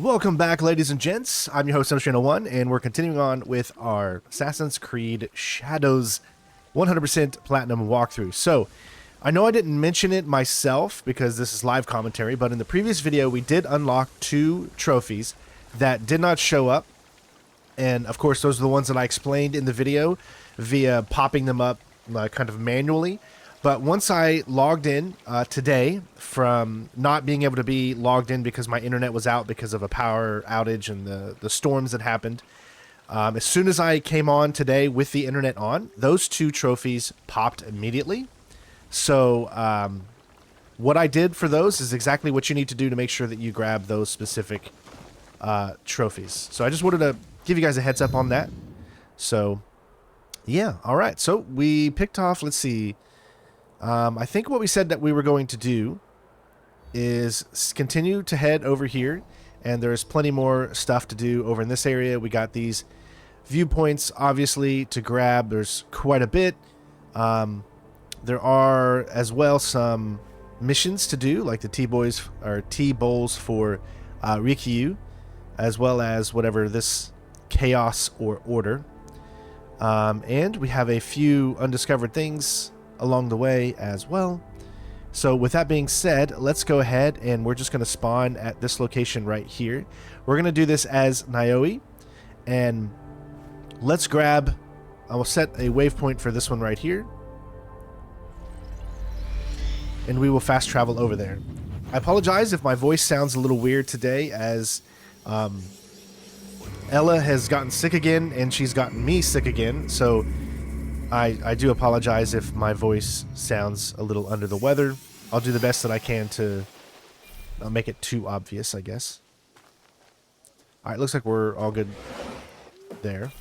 Welcome back, ladies and gents. I'm your host, One, and we're continuing on with our Assassin's Creed Shadows 100% Platinum walkthrough. So, I know I didn't mention it myself because this is live commentary, but in the previous video we did unlock 2 trophies that did not show up. And of course, those are the ones that I explained in the video via popping them up kind of manually. But once I logged in today from not being able to be logged in because my internet was out because of a power outage and the storms that happened, as soon as I came on today with the internet on, those 2 trophies popped immediately. So what I did for those is exactly what you need to do to make sure that you grab those specific trophies. So I just wanted to give you guys a heads up on that. So yeah, all right. So we picked off, let's see. I think what we said that we were going to do is continue to head over here, and there's plenty more stuff to do over in this area. We got these viewpoints, obviously, to grab. There's quite a bit. There are as well some missions to do, like the T-Bowls for Rikyu, as well as whatever this Chaos or Order. And we have a few undiscovered things along the way as well. So with that being said, let's go ahead and we're just going to spawn at this location right here. We're going to do this as Nioi, and let's grab, I will set a waypoint for this one right here, and we will fast travel over there. I apologize if my voice sounds a little weird today, as Ella has gotten sick again and she's gotten me sick again, so I do apologize if my voice sounds a little under the weather. I'll do the best that I can to not make it too obvious, I guess. Alright, looks like we're all good there.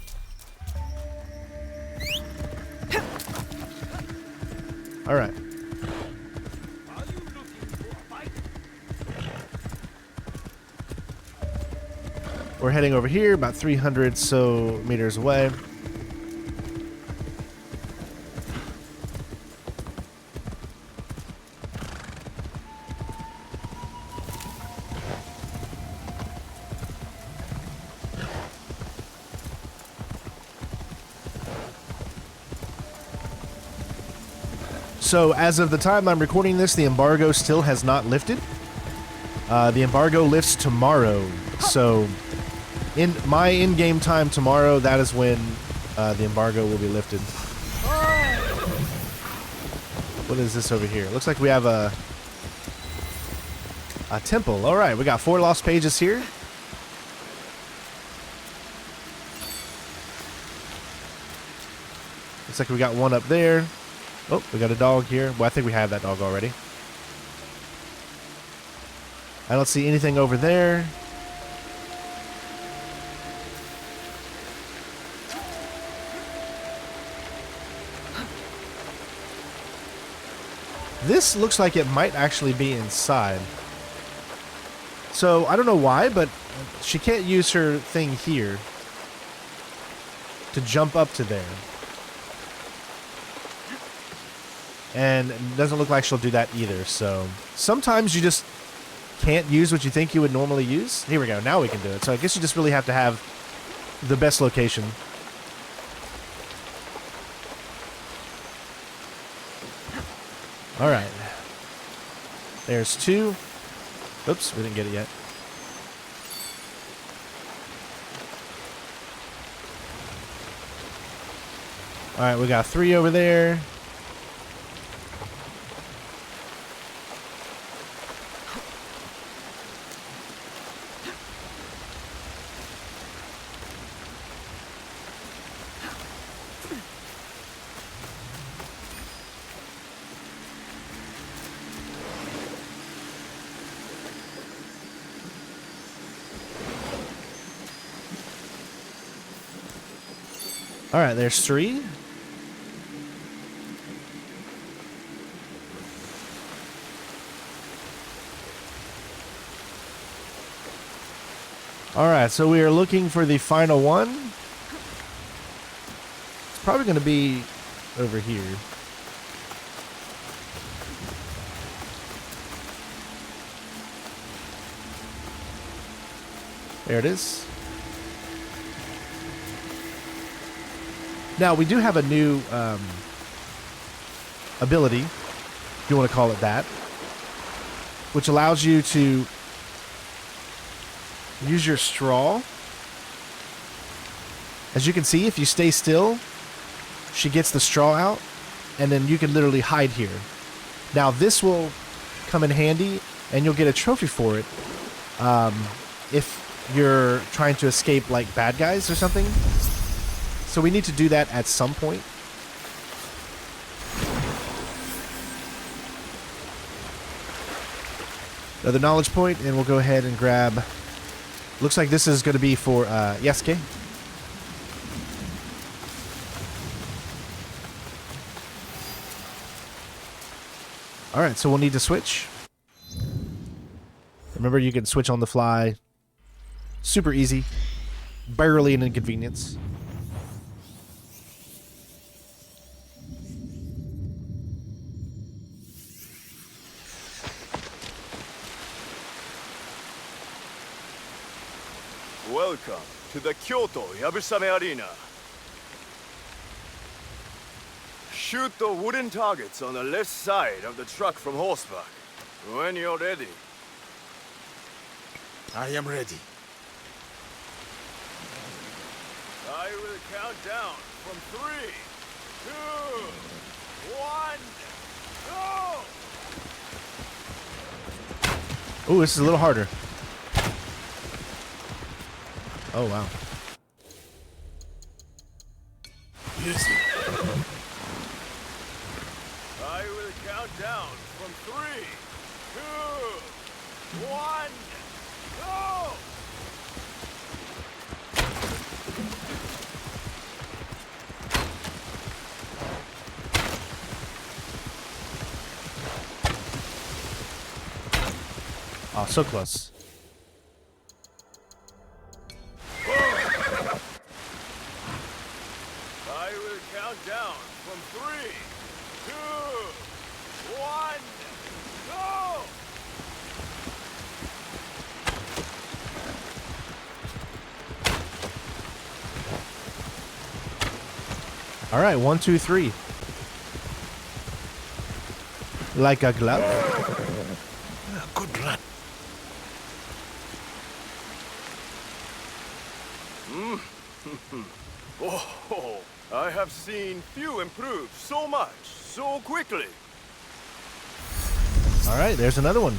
Alright. We're heading over here, about 300 so meters away. So as of the time I'm recording this, the embargo still has not lifted. The embargo lifts tomorrow. So in my in-game time tomorrow, that is when the embargo will be lifted. What is this over here? Looks like we have a temple. All right, we got 4 lost pages here. Looks like we got one up there. Oh, we got a dog here. Well, I think we have that dog already. I don't see anything over there. This looks like it might actually be inside. So, I don't know why, but she can't use her thing here to jump up to there. And it doesn't look like she'll do that either, so sometimes you just can't use what you think you would normally use. Here we go, now we can do it. So I guess you just really have to have the best location. Alright. There's 2. Oops, we didn't get it yet. Alright, we got 3 over there. Alright, there's 3. Alright, so we are looking for the final one. It's probably going to be over here. There it is. Now, we do have a new ability, if you want to call it that, which allows you to use your straw. As you can see, if you stay still, she gets the straw out, and then you can literally hide here. Now, this will come in handy, and you'll get a trophy for it if you're trying to escape, like, bad guys or something. So we need to do that at some point. Another knowledge point, and we'll go ahead and grab... Looks like this is going to be for Yasuke. Alright, so we'll need to switch. Remember, you can switch on the fly. Super easy. Barely an inconvenience. Welcome to the Kyoto Yabusame Arena. Shoot the wooden targets on the left side of the truck from horseback. When you're ready. I am ready. I will count down from 3, 2, 1, go! Ooh, this is a little harder. Oh, wow. Easy. I will count down from 3, 2, 1, go! Oh, so close. I will count down from 3, 2, 1, go! All right, 1, 2, 3. Like a glove. Good run. Oh, I have seen few improve so much, so quickly. All right, there's another one.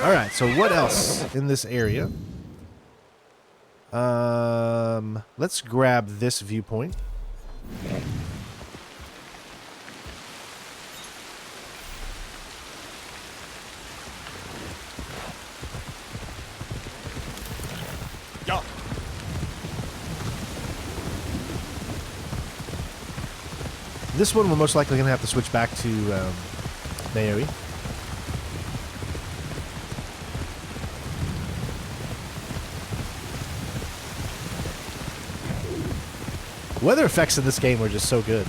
All right, so what else in this area? Let's grab this viewpoint. Yeah. This one we're most likely going to have to switch back to Maori. Weather effects in this game are just so good.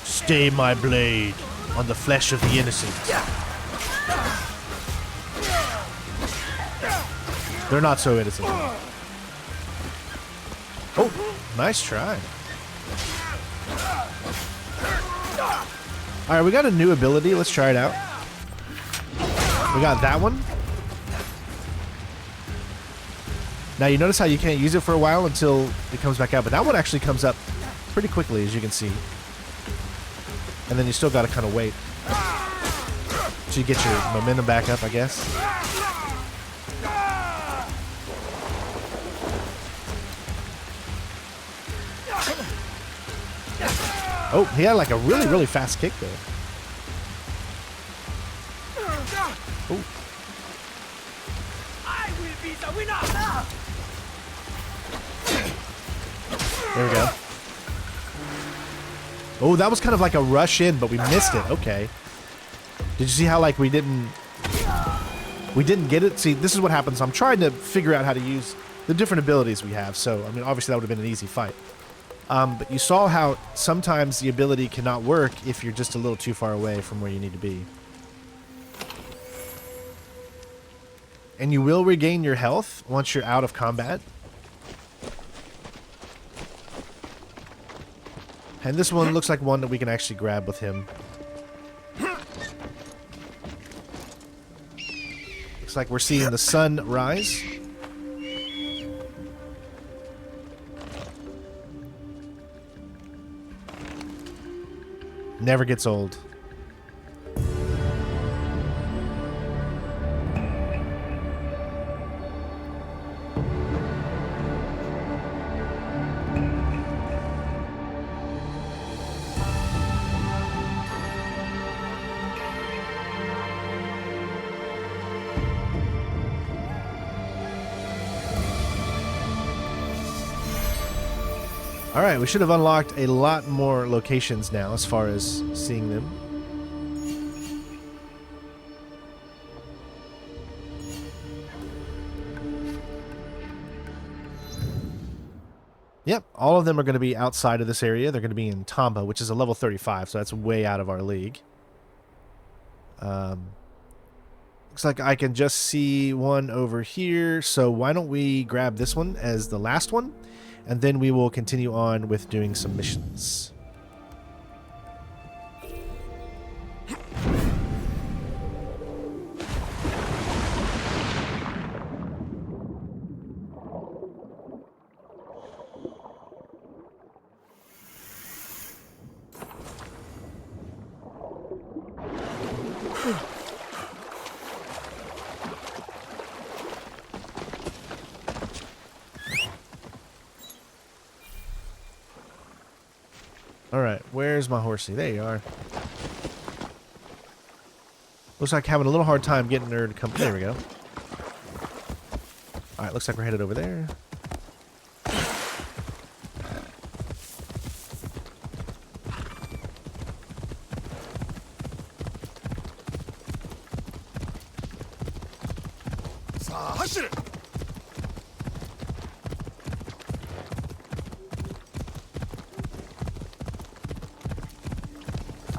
Stay my blade on the flesh of the innocent. They're not so innocent. Oh, nice try. Alright, we got a new ability. Let's try it out. We got that one. Now you notice how you can't use it for a while until it comes back out, but that one actually comes up pretty quickly, as you can see. And then you still gotta kind of wait. So you get your momentum back up, I guess. Oh, he had like a really, really fast kick there. Oh. I will be the winner. There we go. Oh, that was kind of like a rush in, but we missed it. Okay. Did you see how like we didn't get it? See, this is what happens. I'm trying to figure out how to use the different abilities we have. So, I mean, obviously that would have been an easy fight. But you saw how sometimes the ability cannot work if you're just a little too far away from where you need to be. And you will regain your health once you're out of combat. And this one looks like one that we can actually grab with him. Looks like we're seeing the sun rise. Never gets old. All right, we should have unlocked a lot more locations now as far as seeing them. Yep, all of them are going to be outside of this area. They're going to be in Tamba, which is a level 35, so that's way out of our league. Looks like I can just see one over here, so why don't we grab this one as the last one? And then we will continue on with doing some missions. Alright, where's my horsey? There you are. Looks like having a little hard time getting her to come. There we go. Alright, looks like we're headed over there.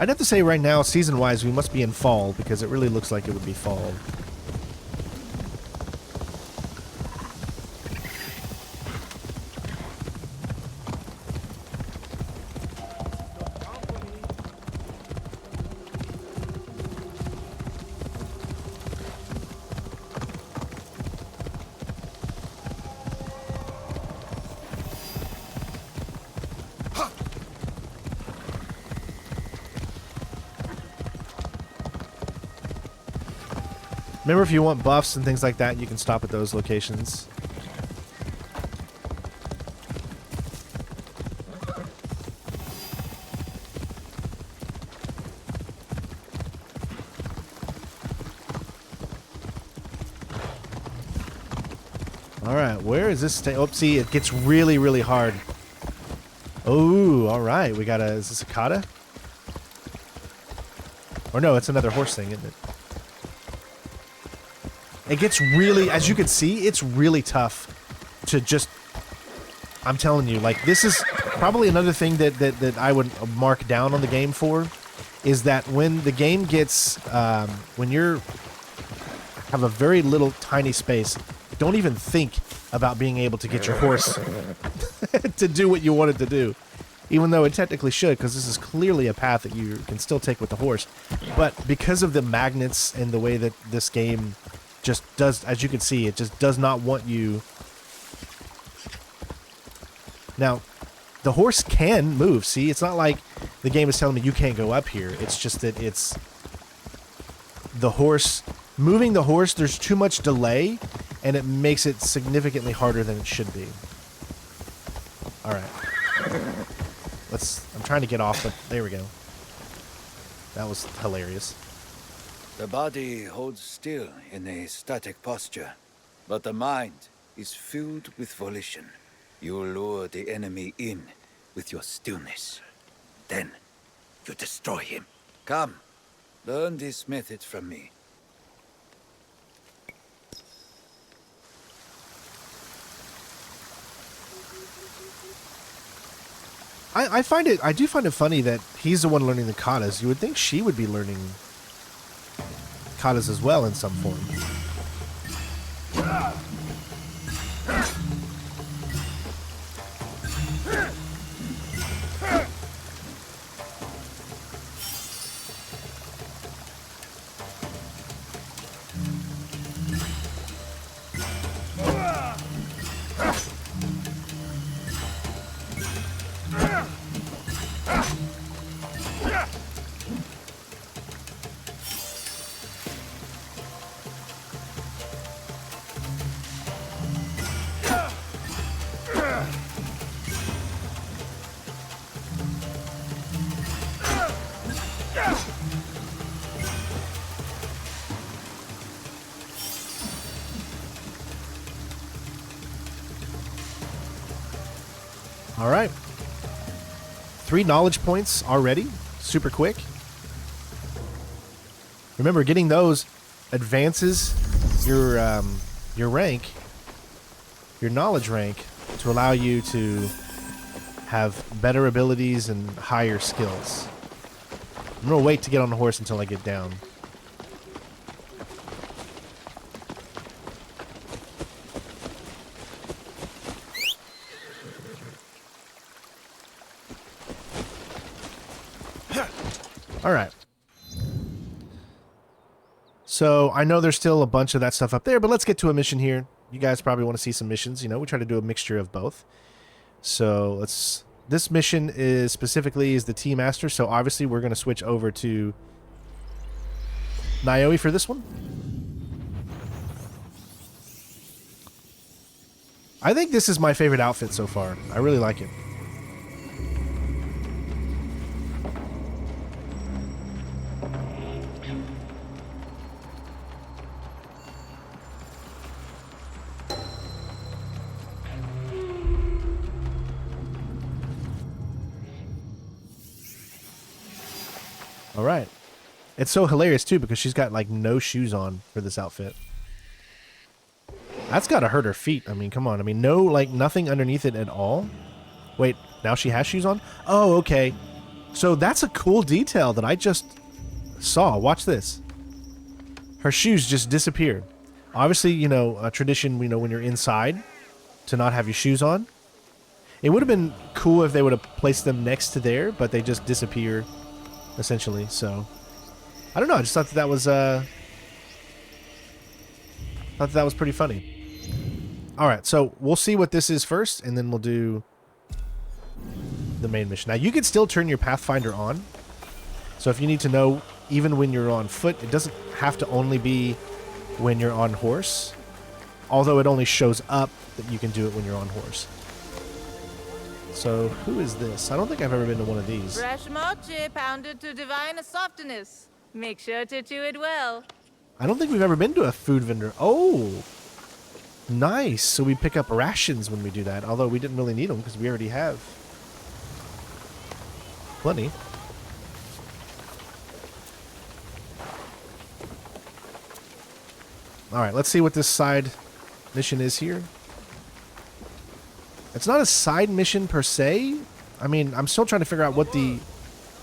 I'd have to say right now, season-wise, we must be in fall, because it really looks like it would be fall. Remember, if you want buffs and things like that, you can stop at those locations. Alright, where is this? Oh, see, it gets really, really hard. Oh, alright. We got a... Is this a kata? Or no, it's another horse thing, isn't it? It gets really, as you can see, it's really tough to just, I'm telling you, like, this is probably another thing that I would mark down on the game for, is that when the game gets, when you're, have a very little tiny space, don't even think about being able to get your horse to do what you want it to do. Even though it technically should, because this is clearly a path that you can still take with the horse. But because of the magnets and the way that this game just does, as you can see, it just does not want you. Now, the horse can move. See, it's not like the game is telling me you can't go up here. It's just that it's the horse, moving the horse, there's too much delay, and it makes it significantly harder than it should be. All right. I'm trying to get off, but there we go. That was hilarious. The body holds still in a static posture, but the mind is filled with volition. You lure the enemy in with your stillness. Then, you destroy him. Come, learn this method from me. I do find it funny that he's the one learning the katas. You would think she would be learning katas as well in some form. All right. 3 knowledge points already. Super quick. Remember, getting those advances your rank, your knowledge rank, to allow you to have better abilities and higher skills. I'm going to wait to get on the horse until I get down. All right. So I know there's still a bunch of that stuff up there, but let's get to a mission here. You guys probably want to see some missions. You know, we try to do a mixture of both. So this mission is specifically the Tea Master. So obviously we're going to switch over to Naoi for this one. I think this is my favorite outfit so far. I really like it. All right. It's so hilarious, too, because she's got, like, no shoes on for this outfit. That's got to hurt her feet. I mean, come on. I mean, no, like, nothing underneath it at all. Wait, now she has shoes on? Oh, okay. So that's a cool detail that I just saw. Watch this. Her shoes just disappeared. Obviously, you know, a tradition, you know, when you're inside to not have your shoes on. It would have been cool if they would have placed them next to there, but they just disappear. Essentially, so I don't know. I just thought that was pretty funny. All right, so we'll see what this is first, and then we'll do the main mission. Now you can still turn your Pathfinder on, so if you need to know, even when you're on foot, it doesn't have to only be when you're on horse. Although it only shows up that you can do it when you're on horse. So, who is this? I don't think I've ever been to one of these. Fresh mochi pounded to divine softness. Make sure to chew it well. I don't think we've ever been to a food vendor. Oh, nice. So we pick up rations when we do that, although we didn't really need them because we already have plenty. All right, let's see what this side mission is here. It's not a side mission per se. I mean, I'm still trying to figure out what the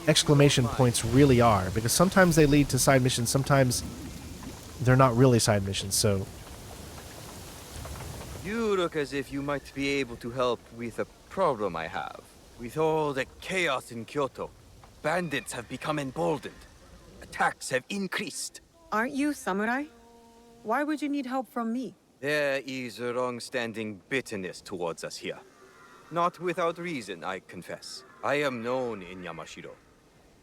exclamation points really are, because sometimes they lead to side missions, sometimes they're not really side missions, so... You look as if you might be able to help with a problem I have. With all the chaos in Kyoto, bandits have become emboldened. Attacks have increased. Aren't you samurai? Why would you need help from me? There is a long-standing bitterness towards us here. Not without reason, I confess. I am known in Yamashiro.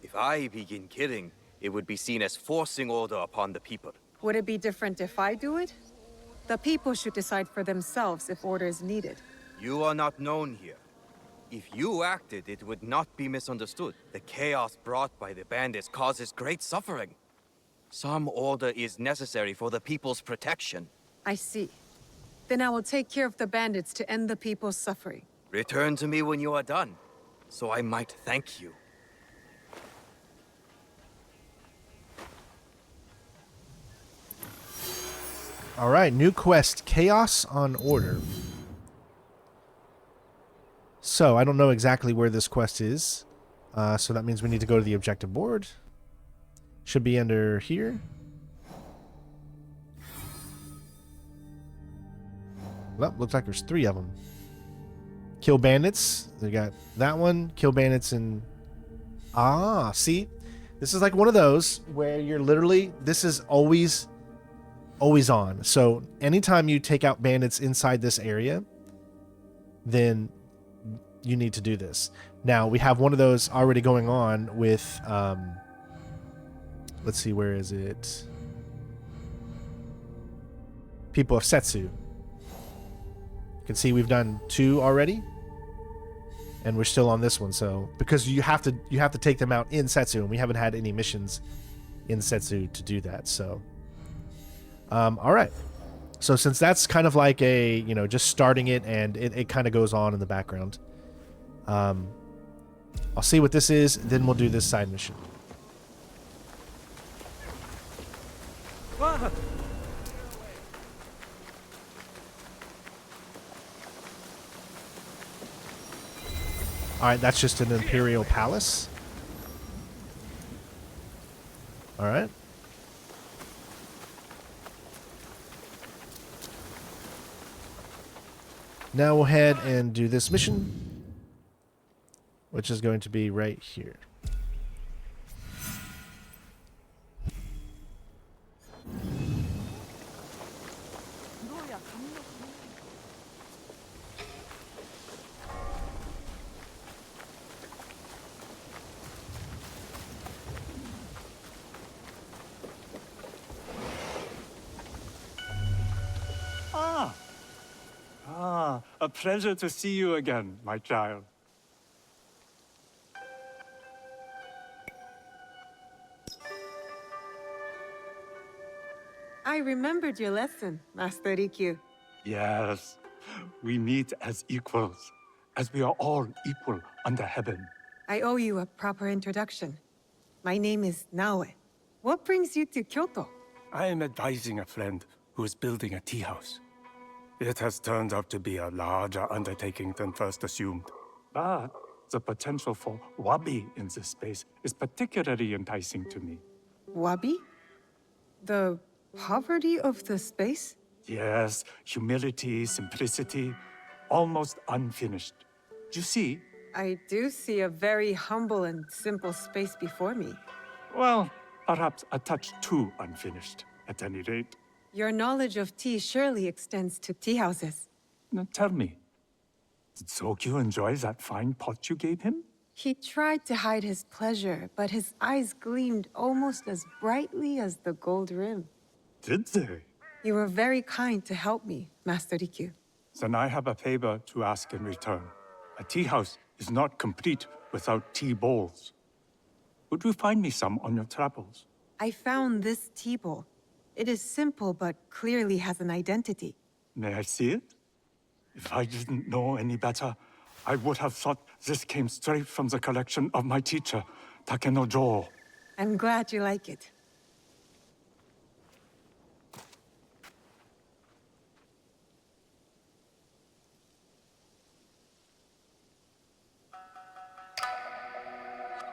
If I begin killing, It would be seen as forcing order upon the people. Would it be different if I do it? The people should decide for themselves if order is needed. You are not known here. If you acted, it would not be misunderstood. The chaos brought by the bandits causes great suffering. Some order is necessary for the people's protection. I see. Then I will take care of the bandits to end the people's suffering. Return to me when you are done, so I might thank you. All right, new quest, Chaos on Order. So, I don't know exactly where this quest is. So that means we need to go to the objective board. Should be under here. Well, looks like there's 3 of them. Kill bandits. They got that one. Kill bandits and... Ah, see? This is like one of those where you're literally... This is always on. So anytime you take out bandits inside this area, then you need to do this. Now, we have one of those already going on with... let's see, where is it? People of Setsu. You can see we've done 2 already, and we're still on this one. So because you have to take them out in Setsu, and we haven't had any missions in Setsu to do that. So all right. So since that's kind of like a, you know, just starting it, and it kind of goes on in the background, I'll see what this is, then we'll do this side mission. Alright, that's just an Imperial Palace. Alright. Now we'll head and do this mission, which is going to be right here. A pleasure to see you again, my child. I remembered your lesson, Master Rikyu. Yes, we meet as equals, as we are all equal under heaven. I owe you a proper introduction. My name is Naoe. What brings you to Kyoto? I am advising a friend who is building a tea house. It has turned out to be a larger undertaking than first assumed. But the potential for wabi in this space is particularly enticing to me. Wabi? The poverty of the space? Yes, humility, simplicity, almost unfinished. You see? I do see a very humble and simple space before me. Well, perhaps a touch too unfinished, at any rate. Your knowledge of tea surely extends to tea houses. Now tell me, did Sokyu enjoy that fine pot you gave him? He tried to hide his pleasure, but his eyes gleamed almost as brightly as the gold rim. Did they? You were very kind to help me, Master Rikyu. Then I have a favor to ask in return. A tea house is not complete without tea bowls. Would you find me some on your travels? I found this tea bowl. It is simple, but clearly has an identity. May I see it? If I didn't know any better, I would have thought this came straight from the collection of my teacher, Takenojo. I'm glad you like it.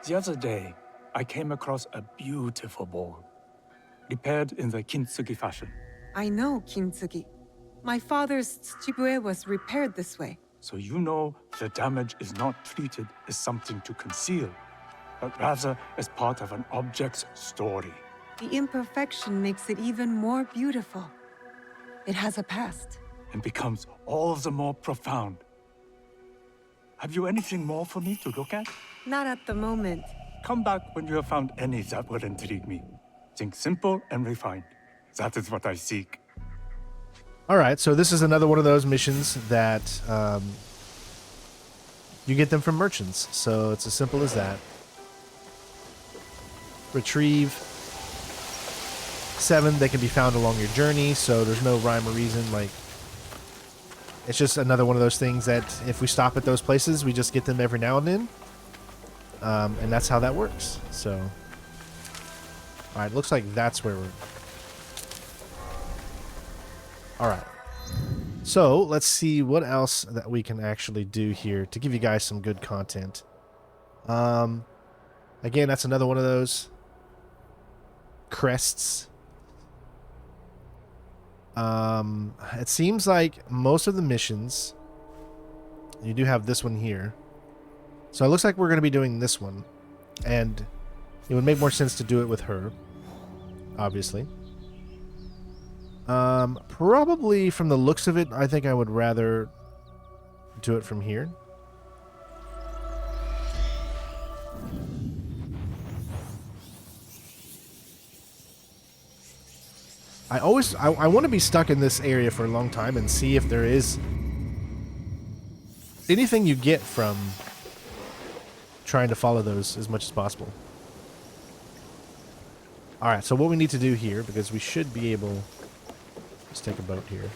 The other day, I came across a beautiful bowl, repaired in the kintsugi fashion. I know kintsugi. My father's tsujibue was repaired this way. So you know the damage is not treated as something to conceal, but rather as part of an object's story. The imperfection makes it even more beautiful. It has a past. And becomes all the more profound. Have you anything more for me to look at? Not at the moment. come back when you have found any that will intrigue me. Think simple and refined. That is what I seek. All right, so this is another one of those missions that you get them from merchants. So it's as simple as that. Retrieve 7. They can be found along your journey, so there's no rhyme or reason. Like, it's just another one of those things that if we stop at those places, we just get them every now and then. And that's how that works. So, all right, looks like that's where we're... All right. So let's see what else that we can actually do here to give you guys some good content. Again, that's another one of those crests. It seems like most of the missions, you do have this one here. So it looks like we're going to be doing this one, and it would make more sense to do it with her, obviously. Probably from the looks of it, I think I would rather do it from here. I want to be stuck in this area for a long time and see if there is anything you get from trying to follow those as much as possible. Alright, so what we need to do here, because we should be able... Let's take a boat here.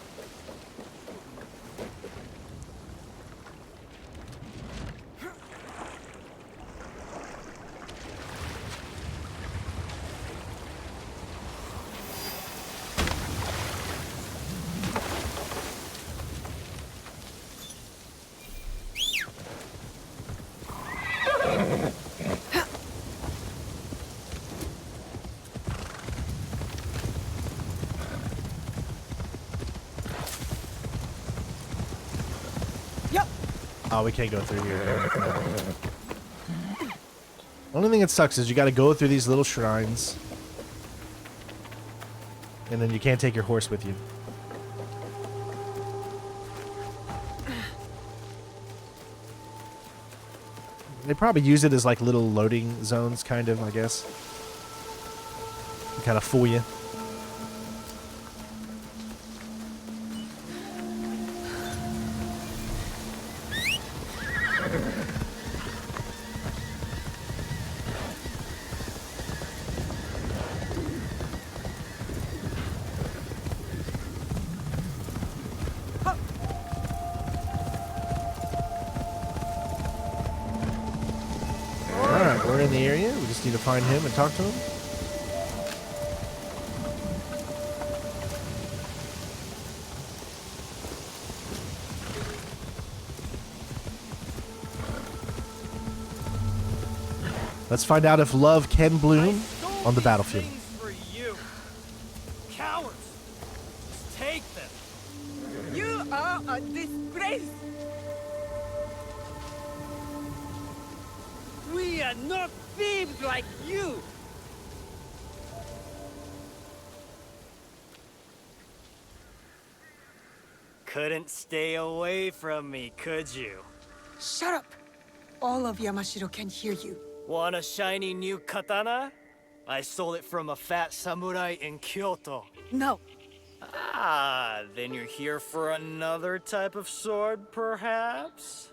Oh, we can't go through here. No. Only thing that sucks is you got to go through these little shrines, and then you can't take your horse with you. They probably use it as like little loading zones, kind of, I guess. To kind of fool you. We're in the area. We just need to find him and talk to him. Let's find out if love can bloom on the battlefield. For you. Cowards. Just take them. You are a disgrace! We are not thieves like you! Couldn't stay away from me, could you? Shut up! All of Yamashiro can hear you. Want a shiny new katana? I stole it from a fat samurai in Kyoto. No. Ah, then you're here for another type of sword, perhaps?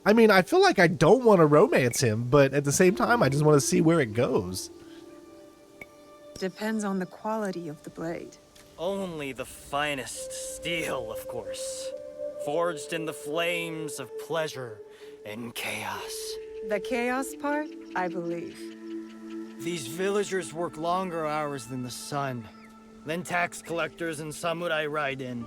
I mean, I feel like I don't want to romance him, but at the same time, I just want to see where it goes. Depends on the quality of the blade. Only the finest steel, of course. Forged in the flames of pleasure and chaos. The chaos part, I believe. These villagers work longer hours than the sun. Then tax collectors and samurai ride in.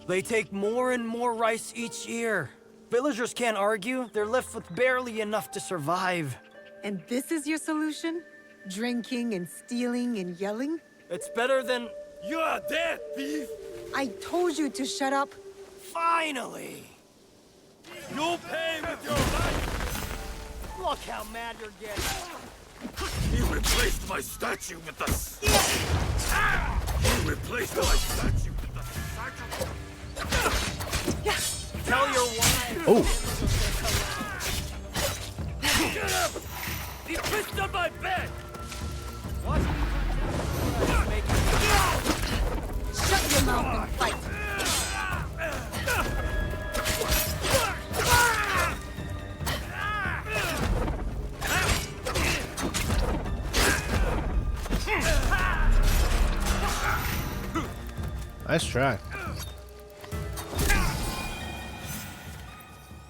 They take more and more rice each year. Villagers can't argue. They're left with barely enough to survive. And this is your solution? Drinking and stealing and yelling? It's better than... You're dead, thief! I told you to shut up. Finally! You'll pay with your life! Look how mad you're getting. You replaced my statue with the... You replaced my statue with the sacrifice. Tell your wife... Oh! Nice try.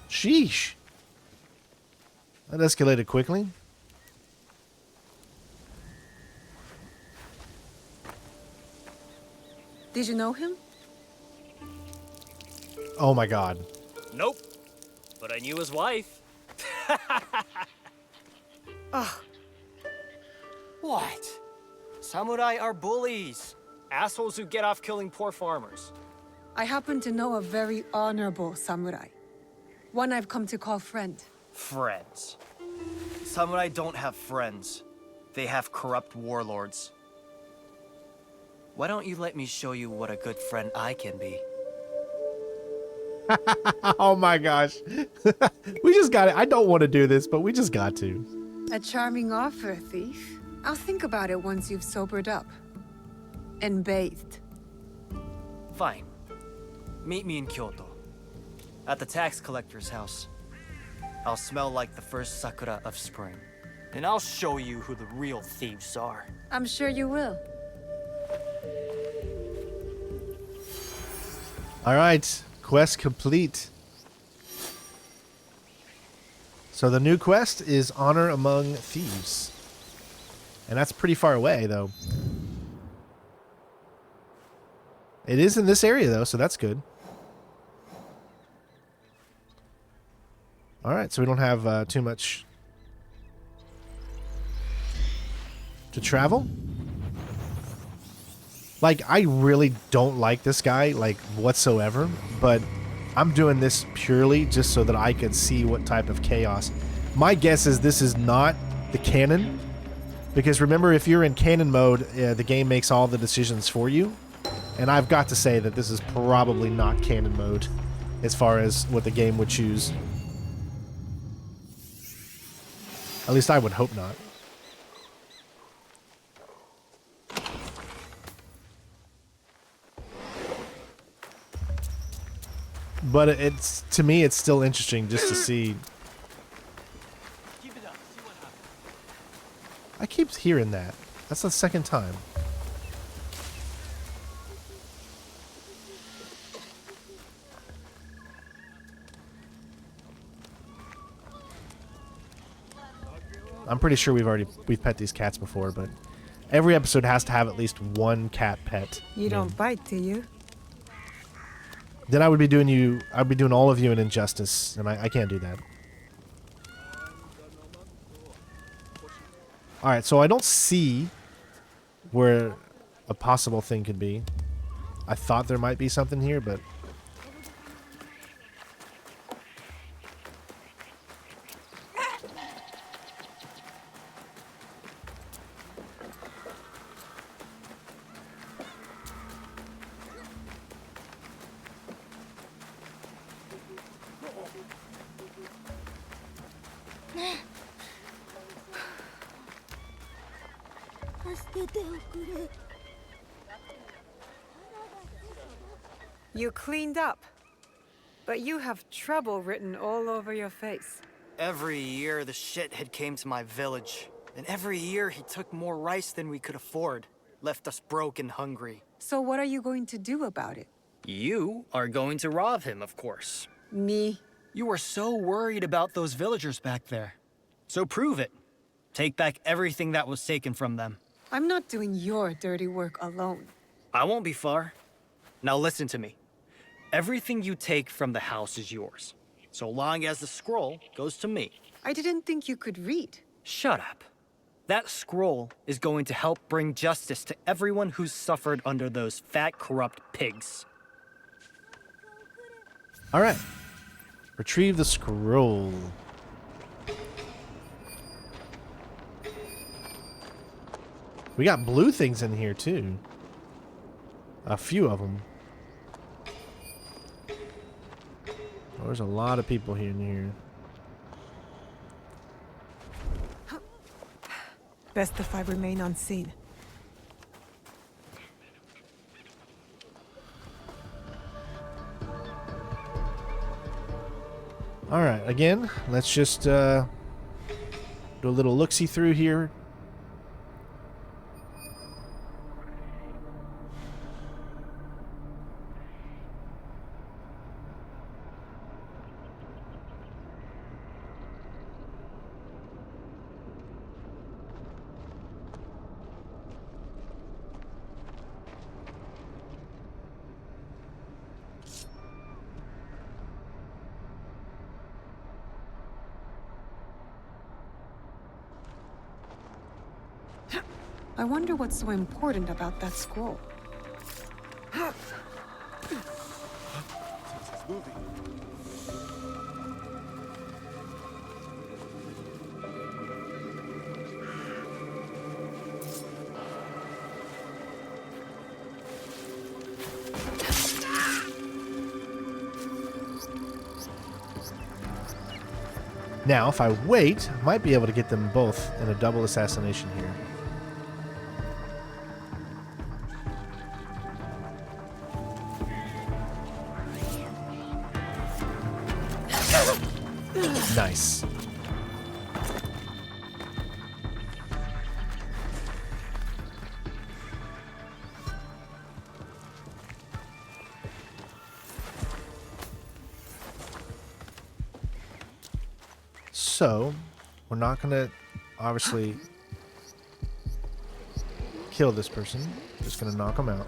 Sheesh. That escalated quickly. Did you know him? Oh my god. Nope. But I knew his wife. What? Samurai are bullies. Assholes who get off killing poor farmers. I happen to know a very honorable samurai. One I've come to call friend. Friends. Samurai don't have friends. They have corrupt warlords. Why don't you let me show you what a good friend I can be? Oh my gosh. We just got it. I don't want to do this, but we just got to. A charming offer, thief. I'll think about it once you've sobered up. And bathed. Fine. Meet me in Kyoto. At the tax collector's house. I'll smell like the first sakura of spring. And I'll show you who the real thieves are. I'm sure you will. All right. Quest complete. So the new quest is Honor Among Thieves. And that's pretty far away, though. It is in this area, though, so that's good. All right, so we don't have too much to travel. Like, I really don't like this guy, like, whatsoever, but I'm doing this purely just so that I can see what type of chaos. My guess is this is not the canon, because remember, if you're in canon mode, the game makes all the decisions for you, and I've got to say that this is probably not canon mode as far as what the game would choose. At least I would hope not. But it's, to me, it's still interesting just to see. I keep hearing that. That's the second time. I'm pretty sure we've pet these cats before, but every episode has to have at least one cat pet. You don't bite, do you? Then I'd be doing all of you an injustice, and I can't do that. Alright, so I don't see where a possible thing could be. I thought there might be something here, but... You cleaned up. But you have trouble written all over your face. Every year, the shithead came to my village. And every year, he took more rice than we could afford. Left us broke and hungry. So what are you going to do about it? You are going to rob him, of course. Me? You were so worried about those villagers back there. So prove it. Take back everything that was taken from them. I'm not doing your dirty work alone. I won't be far. Now listen to me. Everything you take from the house is yours. So long as the scroll goes to me. I didn't think you could read. Shut up. That scroll is going to help bring justice to everyone who's suffered under those fat, corrupt pigs. Alright. Retrieve the scroll. We got blue things in here, too. A few of them. Oh, there's a lot of people here in here. Best if I remain unseen. Alright, again, let's just do a little look-see through here. I wonder what's so important about that scroll. Now, if I wait, I might be able to get them both in a double assassination here. Nice. So, we're not going to obviously kill this person. Just going to knock him out.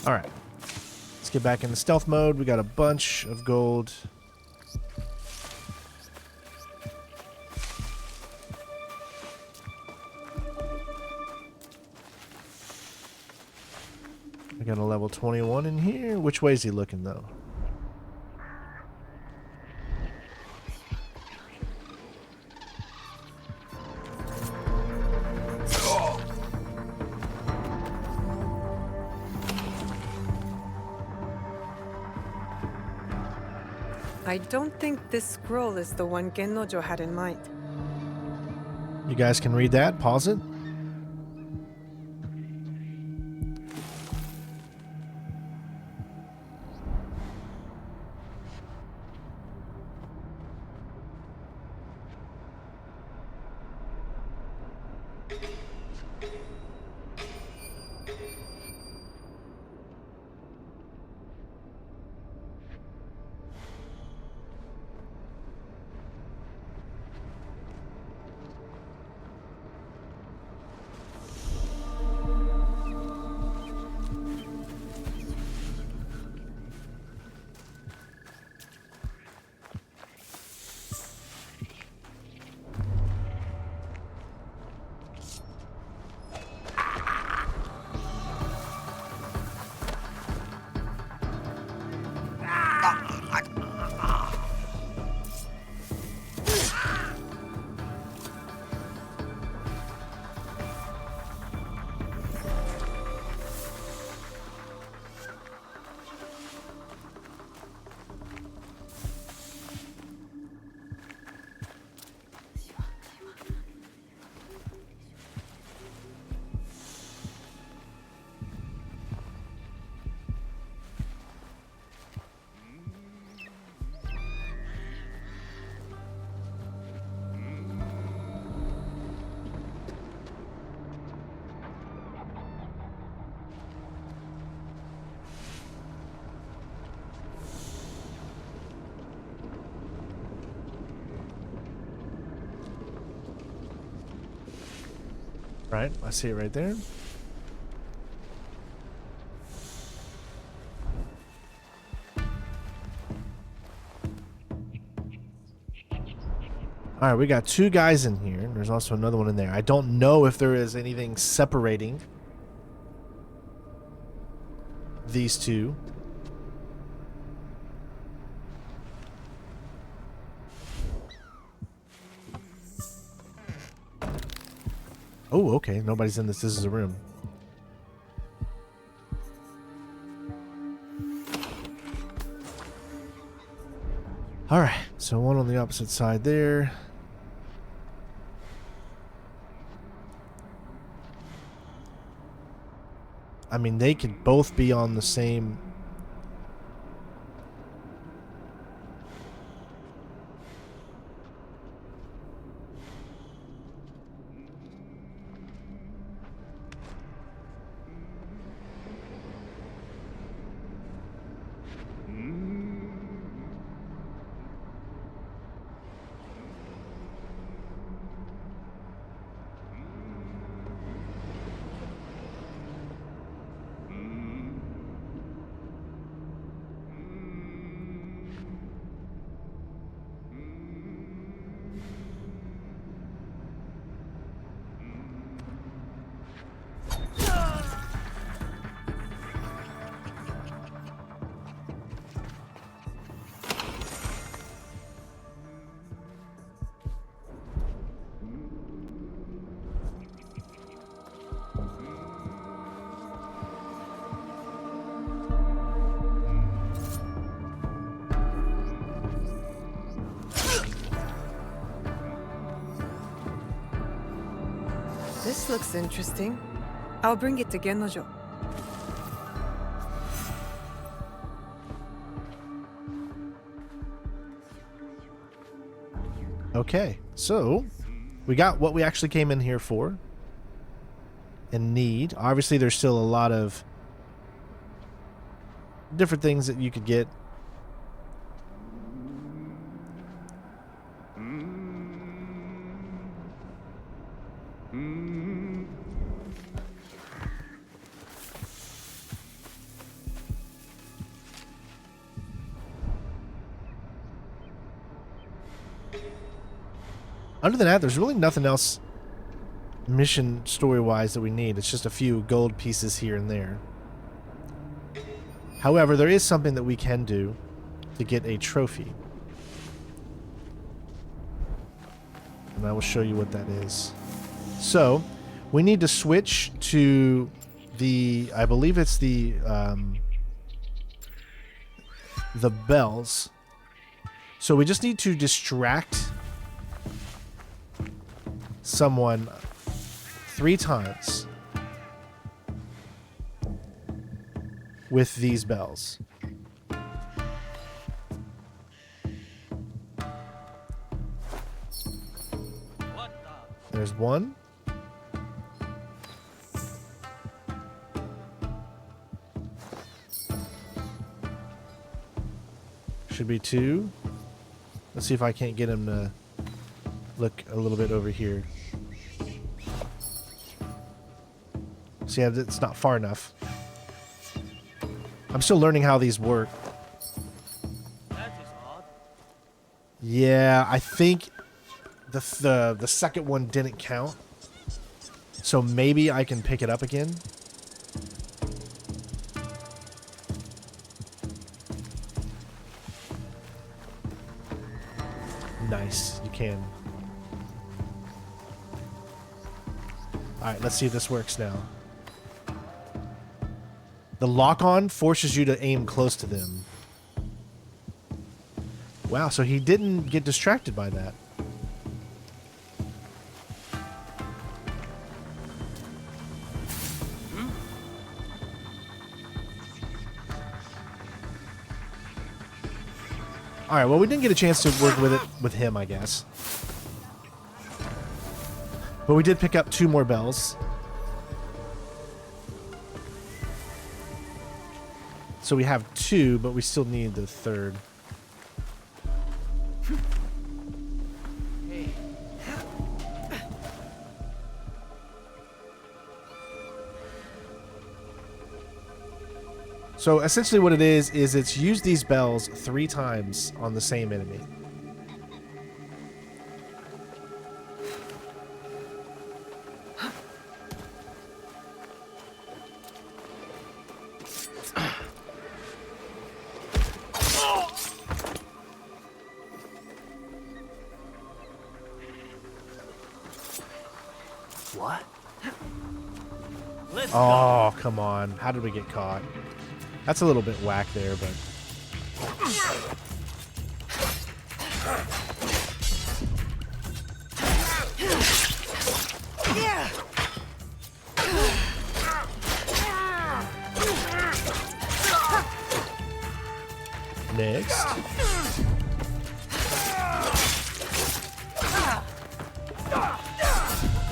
All right. Let's get back into stealth mode. We got a bunch of gold. We got a level 21 in here. Which way is he looking, though? I don't think this scroll is the one Gennojo had in mind. You guys can read that. Pause it. Right, I see it right there. All right, we got two guys in here. There's also another one in there. I don't know if there is anything separating these two. Oh, okay. Nobody's in this. This is a room. All right. So one on the opposite side there. I mean, they could both be on the same... This looks interesting. I'll bring it to Gennojo. Okay, so we got what we actually came in here for and need. Obviously, there's still a lot of different things that you could get. Other than that, there's really nothing else mission story-wise that we need. It's just a few gold pieces here and there. However, there is something that we can do to get a trophy. And I will show you what that is. So, we need to switch to the, I believe it's the bells. So we just need to distract someone 3 times with these bells. There's 1. Should be 2. Let's see if I can't get him to look a little bit over here. See, it's not far enough. I'm still learning how these work. That is odd. Yeah, I think the second one didn't count. So maybe I can pick it up again. Nice, you can. Alright, let's see if this works now. The lock-on forces you to aim close to them. Wow, so he didn't get distracted by that. Alright, well, we didn't get a chance to work with it with him, I guess. But we did pick up 2 more bells. So we have 2, but we still need the 3rd. So essentially what it is it's use these bells 3 times on the same enemy. What? Oh, come on. How did we get caught? That's a little bit whack there, but... Next.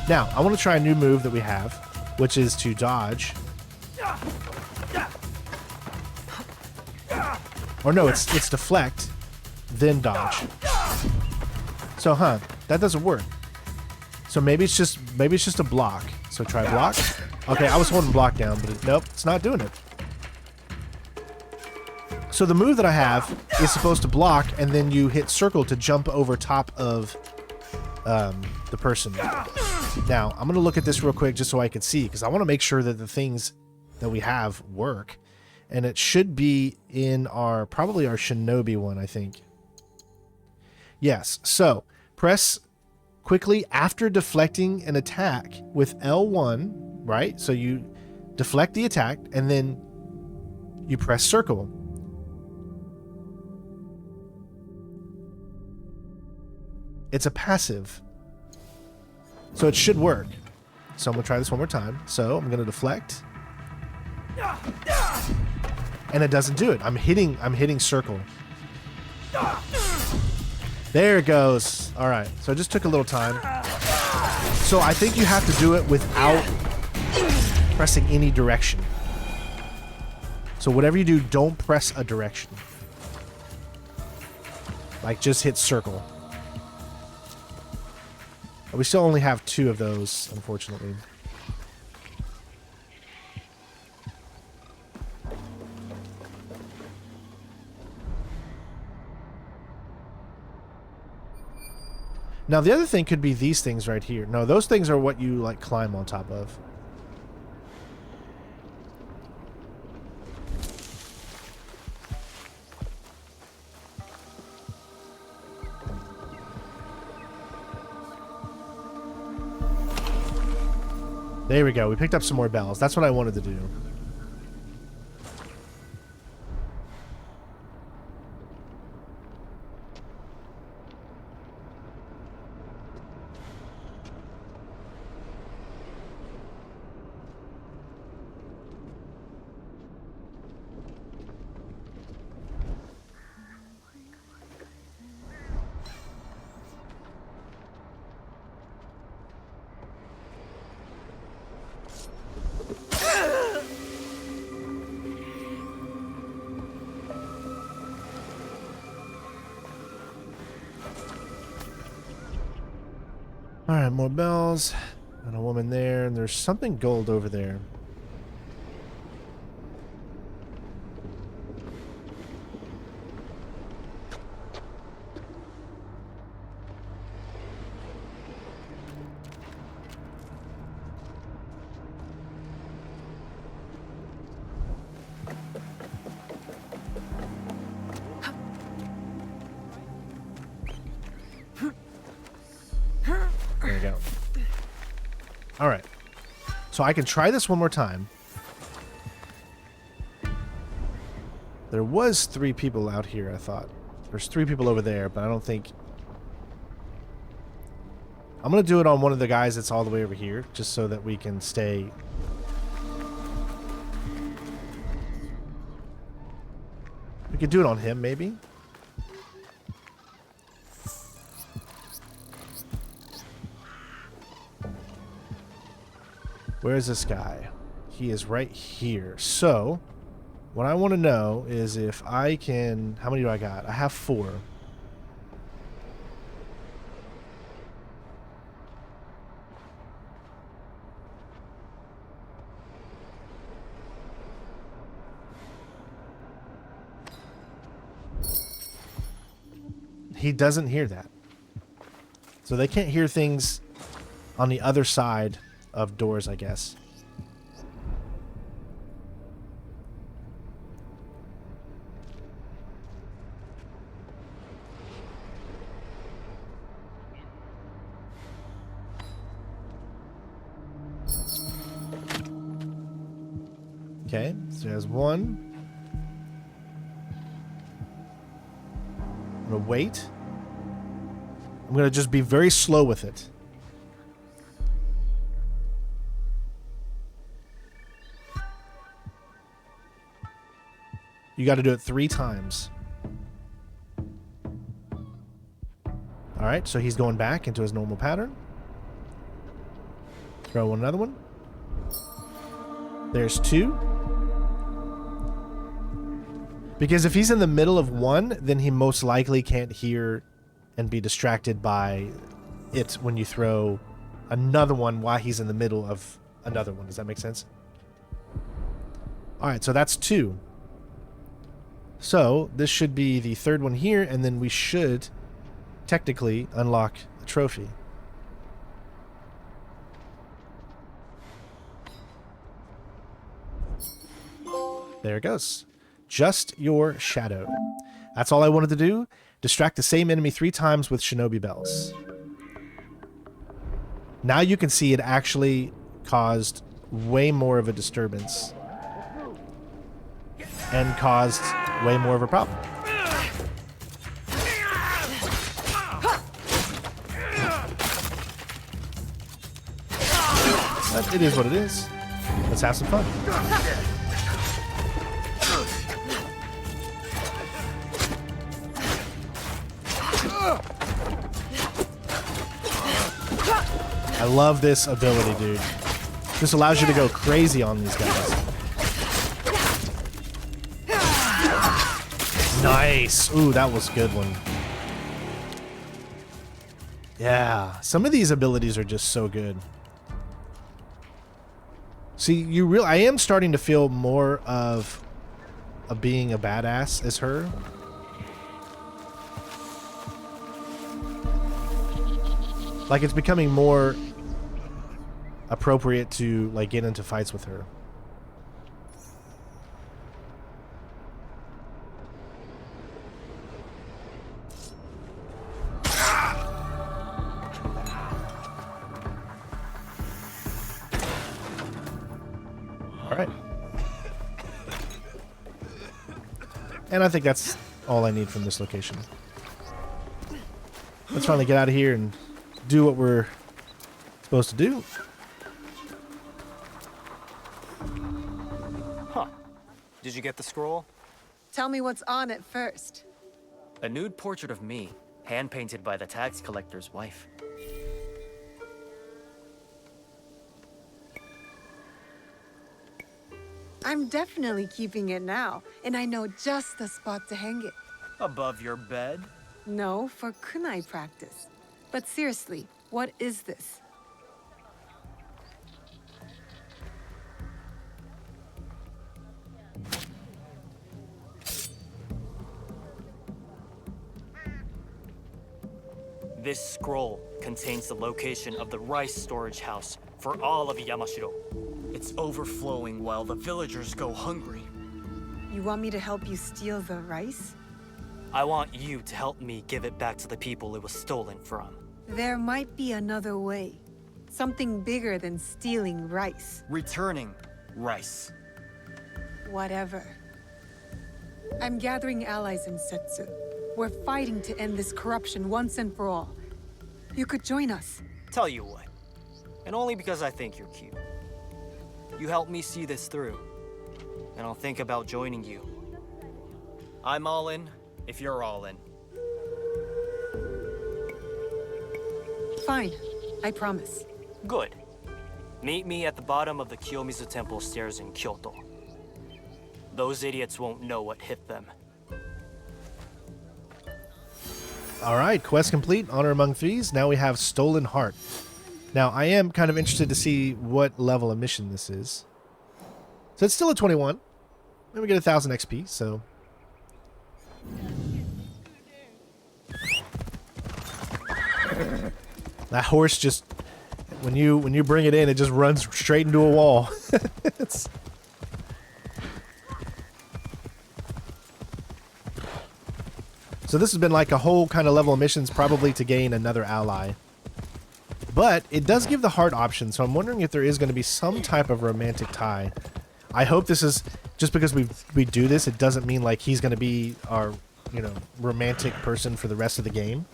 Now, I want to try a new move that we have, which is to dodge. Or no, it's deflect, then dodge. So, that doesn't work. So maybe it's just a block. So try block. Okay, I was holding block down, but nope, it's not doing it. So the move that I have is supposed to block, and then you hit circle to jump over top of the person. Now, I'm going to look at this real quick just so I can see, because I want to make sure that the things that we have work. And it should be in probably our Shinobi one, I think. Yes, so press quickly after deflecting an attack with L1, right? So you deflect the attack, and then you press circle. It's a passive. So it should work. So I'm going to try this one more time. So I'm going to deflect. And it doesn't do it. I'm hitting circle. There it goes. All right. So it just took a little time. So I think you have to do it without pressing any direction. So whatever you do, don't press a direction. Like, just hit circle. We still only have 2 of those, unfortunately. Now, the other thing could be these things right here. No, those things are what you, like, climb on top of. There we go. We picked up some more bells. That's what I wanted to do. Alright, more bells. And a woman there. And there's something gold over there. There we go. Alright. So I can try this one more time. There was 3 people out here, I thought. There's 3 people over there, but I don't think... I'm going to do it on one of the guys that's all the way over here, just so that we can stay... We could do it on him, maybe? Where is this guy? He is right here. So, what I want to know is if I can... How many do I got? I have 4. He doesn't hear that. So they can't hear things on the other side of doors, I guess. Okay, so there's one. I'm gonna wait. I'm gonna just be very slow with it. You got to do it 3 times. All right, so he's going back into his normal pattern. Throw another one. There's 2. Because if he's in the middle of one, then he most likely can't hear and be distracted by it when you throw another one while he's in the middle of another one. Does that make sense? All right, so that's 2. So this should be the 3rd one here, and then we should technically unlock a trophy. There it goes. Just your shadow. That's all I wanted to do. Distract the same enemy 3 times with shinobi bells. Now you can see it actually caused way more of a disturbance. And caused way more of a problem. But it is what it is. Let's have some fun. I love this ability, dude. This allows you to go crazy on these guys. Nice. Ooh, that was a good one. Yeah, some of these abilities are just so good. See, I am starting to feel more of being a badass as her. Like, it's becoming more appropriate to, like, get into fights with her. All right. And I think that's all I need from this location. Let's finally get out of here and do what we're supposed to do. Huh. Did you get the scroll? Tell me what's on it first. A nude portrait of me, hand-painted by the tax collector's wife. I'm definitely keeping it now, and I know just the spot to hang it. Above your bed? No, for kunai practice. But seriously, what is this? This scroll contains the location of the rice storage house for all of Yamashiro. It's overflowing while the villagers go hungry. You want me to help you steal the rice? I want you to help me give it back to the people it was stolen from. There might be another way. Something bigger than stealing rice. Returning rice. Whatever. I'm gathering allies in Setsu. We're fighting to end this corruption once and for all. You could join us. Tell you what, and only because I think you're cute. You help me see this through, and I'll think about joining you. I'm all in, if you're all in. Fine, I promise. Good. Meet me at the bottom of the Kiyomizu Temple stairs in Kyoto. Those idiots won't know what hit them. All right, quest complete. Honor among thieves. Now we have Stolen Heart. Now, I am kind of interested to see what level of mission this is. So it's still a 21. Then we get 1,000 XP, so... That horse just... When you bring it in, it just runs straight into a wall. It's... So this has been like a whole kind of level of missions, probably to gain another ally. But it does give the heart option, so I'm wondering if there is going to be some type of romantic tie. I hope this is, just because we do this, it doesn't mean like he's going to be our, you know, romantic person for the rest of the game.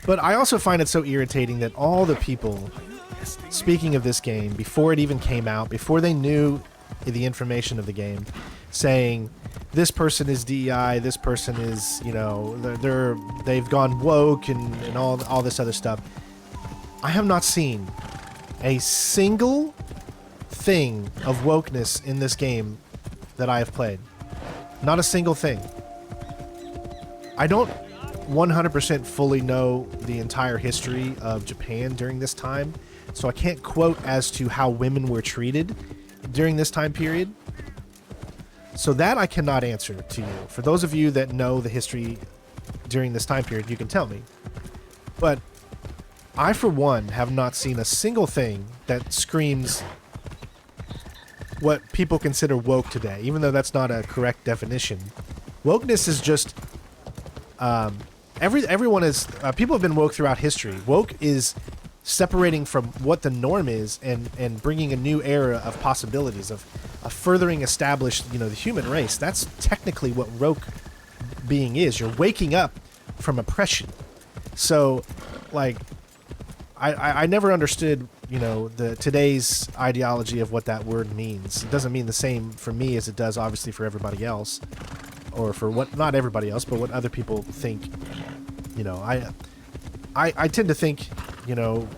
But I also find it so irritating that all the people speaking of this game, before it even came out, before they knew the information of the game, saying this person is DEI, this person is, you know, they've gone woke and all this other stuff. I have not seen a single thing of wokeness in this game that I have played. Not a single thing. I don't 100% fully know the entire history of Japan during this time, so I can't quote as to how women were treated during this time period. So that I cannot answer to you. For those of you that know the history during this time period, you can tell me. But I, for one, have not seen a single thing that screams what people consider woke today, even though that's not a correct definition. Wokeness is just... everyone is... people have been woke throughout history. Woke is separating from what the norm is and bringing a new era of possibilities, of furthering established, you know, the human race. That's technically what woke being is. You're waking up from oppression. So, like, I never understood, you know, today's ideology of what that word means. It doesn't mean the same for me as it does, obviously, for everybody else. Or for what, not everybody else, but what other people think. You know, I tend to think, you know,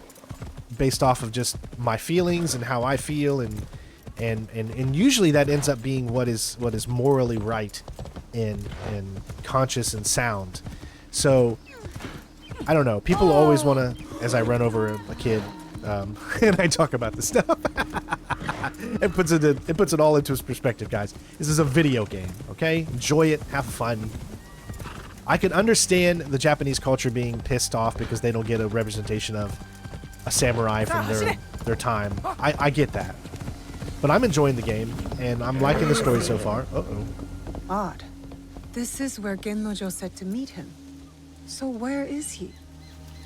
based off of just my feelings and how I feel, and usually that ends up being what is morally right and conscious and sound. So I don't know. People always want to, as I run over a kid, and I talk about this stuff. It puts it all into its perspective, guys. This is a video game, okay? Enjoy it, have fun. I could understand the Japanese culture being pissed off because they don't get a representation of a samurai from their time. I get that. But I'm enjoying the game, and I'm liking the story so far. Uh-oh. Odd. This is where Gennojo said to meet him. So where is he?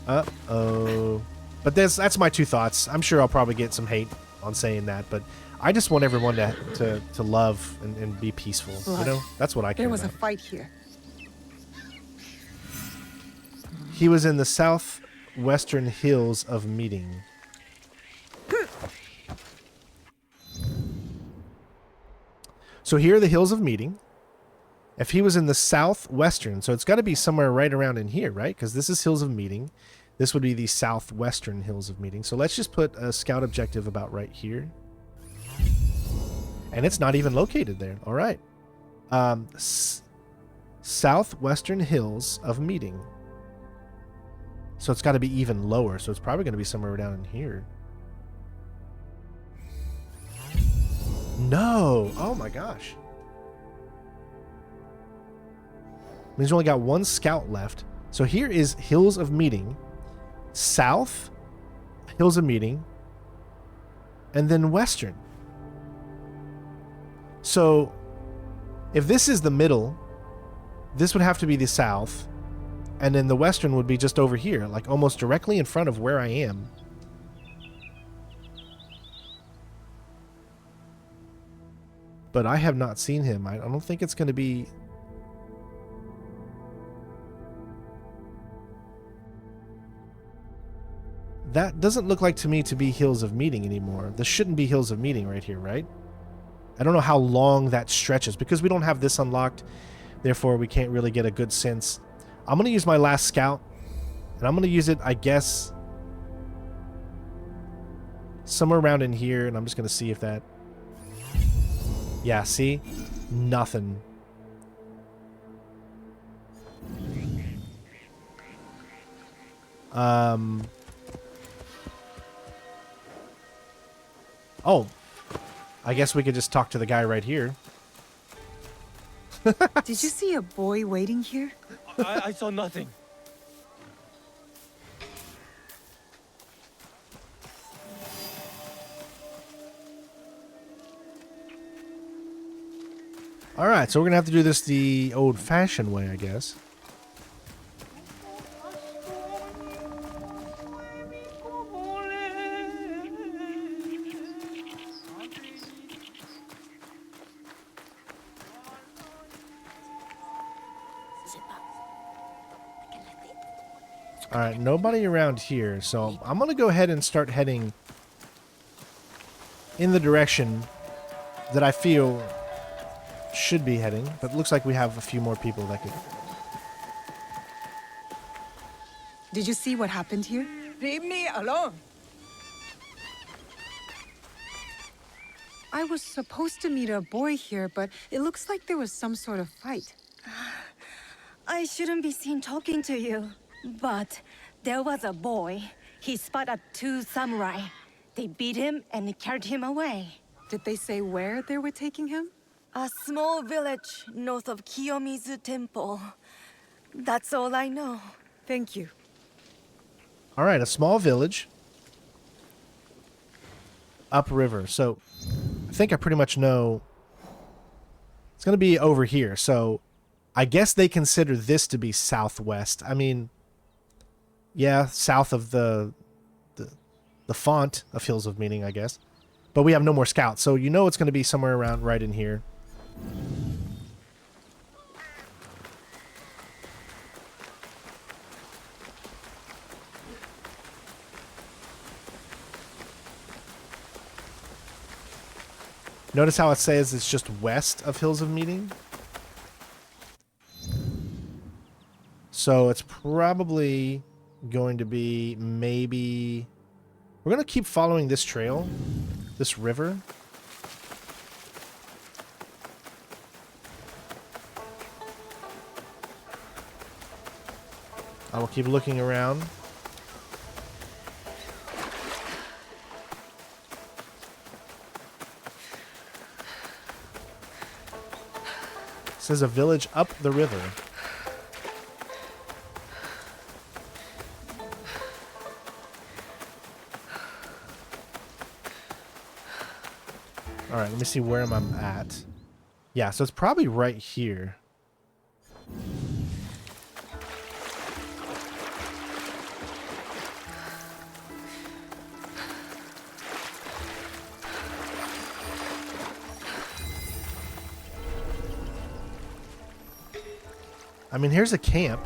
Uh-oh. But that's my two thoughts. I'm sure I'll probably get some hate on saying that, but I just want everyone to love and be peaceful. Blood. You know? That's what I care There was about. a fight here. He was in the southwestern hills of Meeting. So here are the hills of Meeting. If he was in the southwestern, so it's got to be somewhere right around in here, right? Because this is hills of Meeting. This would be the southwestern hills of Meeting. So let's just put a scout objective about right here. And it's not even located there. All right. Southwestern hills of Meeting. So it's got to be even lower. So it's probably going to be somewhere down in here. No. Oh my gosh. Means we only got one scout left. So here is Hills of Meeting. South. Hills of Meeting. And then Western. So if this is the middle, this would have to be the south. And then the western would be just over here, like almost directly in front of where I am. But I have not seen him. I don't think it's going to be... That doesn't look like to me to be Hills of Meeting anymore. This shouldn't be Hills of Meeting right here, right? I don't know how long that stretches because we don't have this unlocked. Therefore, we can't really get a good sense. I'm going to use my last scout, and I'm going to use it, I guess, somewhere around in here, and I'm just going to see if that... Yeah, see? Nothing. Oh. I guess we could just talk to the guy right here. Did you see a boy waiting here? I saw nothing. Alright, so we're going to have to do this the old-fashioned way, I guess. Alright, nobody around here, so I'm going to go ahead and start heading in the direction that I feel should be heading, but it looks like we have a few more people that could... Did you see what happened here? Leave me alone. I was supposed to meet a boy here, but it looks like there was some sort of fight. I shouldn't be seen talking to you, but there was a boy. He spotted two samurai. They beat him and carried him away. Did they say where they were taking him? A small village north of Kiyomizu Temple. That's all I know. Thank you. Alright, a small village. Upriver. So, I think I pretty much know... It's going to be over here, so... I guess they consider this to be southwest. I mean... Yeah, south of the font of Hills of Meeting, I guess. But we have no more scouts, so you know it's going to be somewhere around right in here. Notice how it says it's just west of Hills of Meeting? So it's probably going to be maybe... We're going to keep following this trail, this river. I will keep looking around. It says a village up the river. All right, let me see where I'm at. Yeah, so it's probably right here. I mean, here's a camp.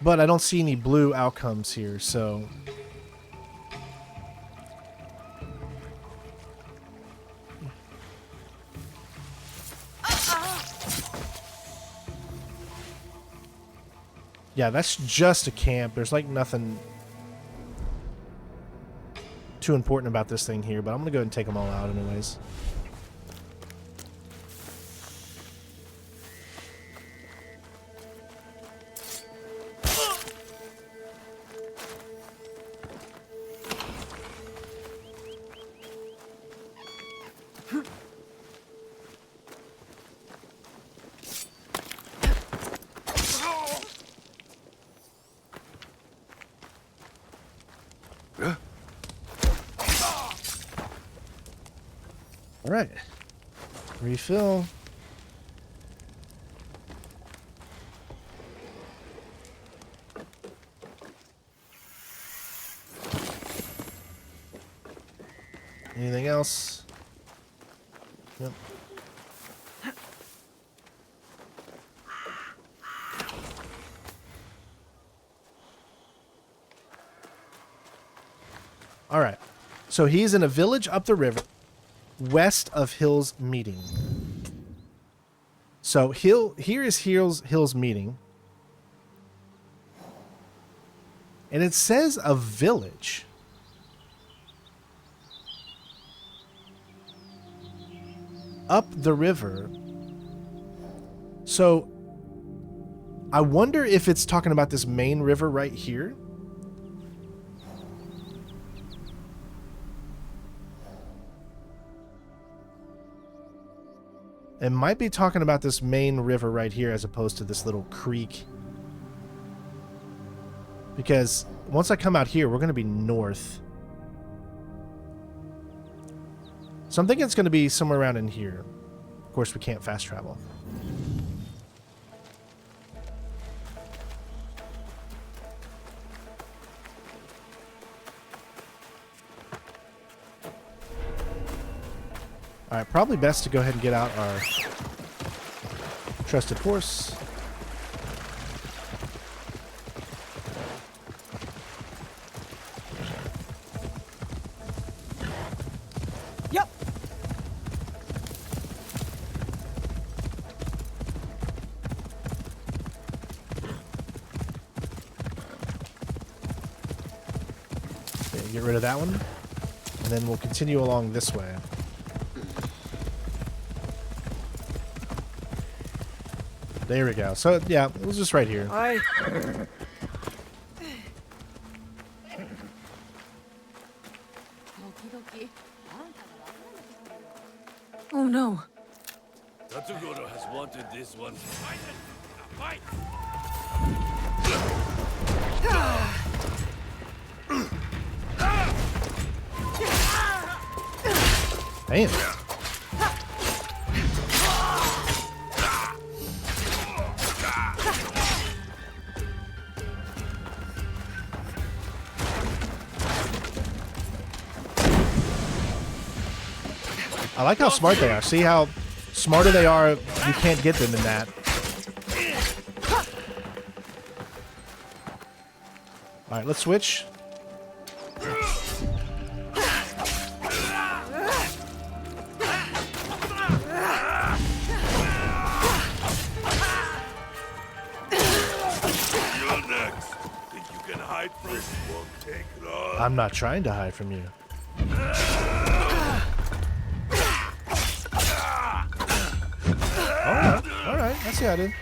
But I don't see any blue outcomes here, so... Yeah, that's just a camp. There's like nothing too important about this thing here, but I'm gonna go ahead and take them all out anyways. Alright. Refill. Anything else? Yep. Alright. So he's in a village up the river, west of Hills Meeting. So here is Hills Meeting. And it says a village. Up the river. So I wonder if it's talking about this main river right here. It might be talking about this main river right here as opposed to this little creek. Because once I come out here, we're going to be north. So I'm thinking it's going to be somewhere around in here. Of course, we can't fast travel. Alright, probably best to go ahead and get out our trusted horse. Yep. Okay, get rid of that one. And then we'll continue along this way. There we go. So, yeah, it was just right here. Oh no. Tatsugoro has wanted this one. Fight! Damn. I like how smart they are. See how smarter they are? You can't get them in that. All right, let's switch. You're next. Think you can hide from us? Won't take long. I'm not trying to hide from you. All right, I see how I did.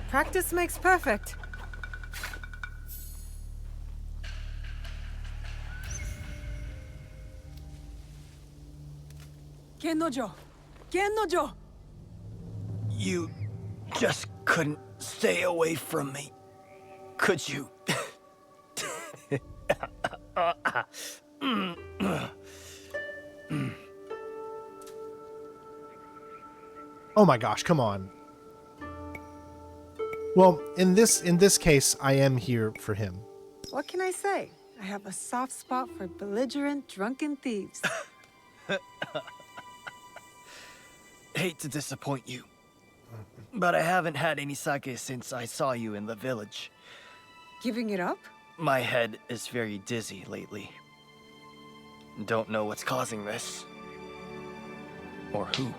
Practice makes perfect. Kennojo! Kennojo! You just couldn't stay away from me, could you? Oh my gosh, come on. Well, in this case, I am here for him. What can I say? I have a soft spot for belligerent, drunken thieves. Hate to disappoint you, but I haven't had any sake since I saw you in the village. Giving it up? My head is very dizzy lately. Don't know what's causing this. Or who.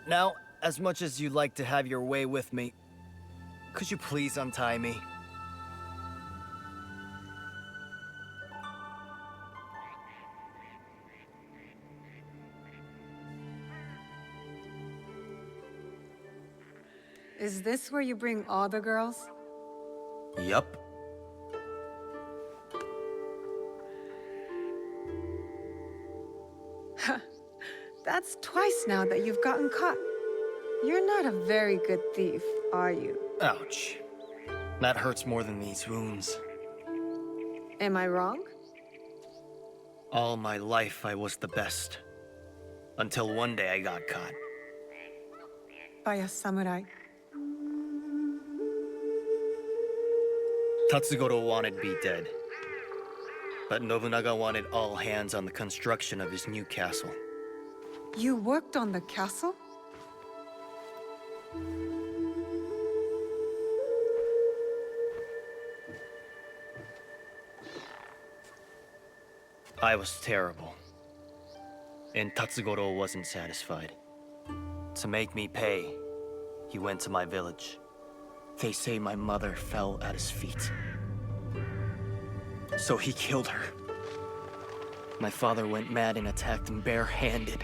Now, as much as you'd like to have your way with me, could you please untie me? Is this where you bring all the girls? Yup. That's twice now that you've gotten caught. You're not a very good thief, are you? Ouch. That hurts more than these wounds. Am I wrong? All my life I was the best. Until one day I got caught. By a samurai. Tatsugoro wanted me dead. But Nobunaga wanted all hands on the construction of his new castle. You worked on the castle? I was terrible. And Tatsugoro wasn't satisfied. To make me pay, he went to my village. They say my mother fell at his feet. So he killed her. My father went mad and attacked them bare-handed.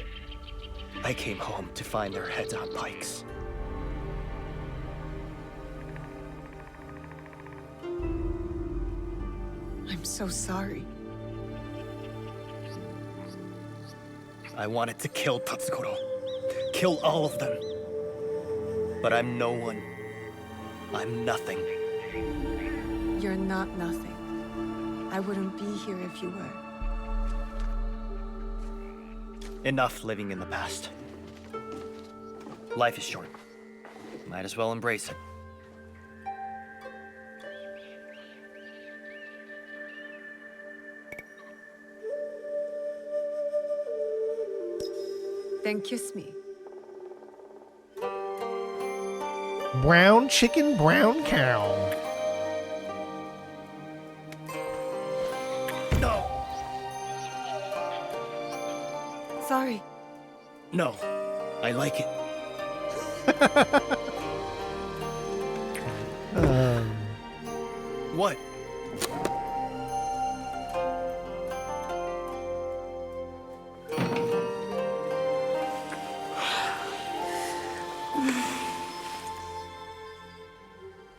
I came home to find their heads on pikes. I'm so sorry. I wanted to kill Tatsugoro. Kill all of them. But I'm no one. I'm nothing. You're not nothing. I wouldn't be here if you were. Enough living in the past. Life is short. Might as well embrace it. Then kiss me. Brown chicken, brown cow. No! Sorry. No. I like it. What?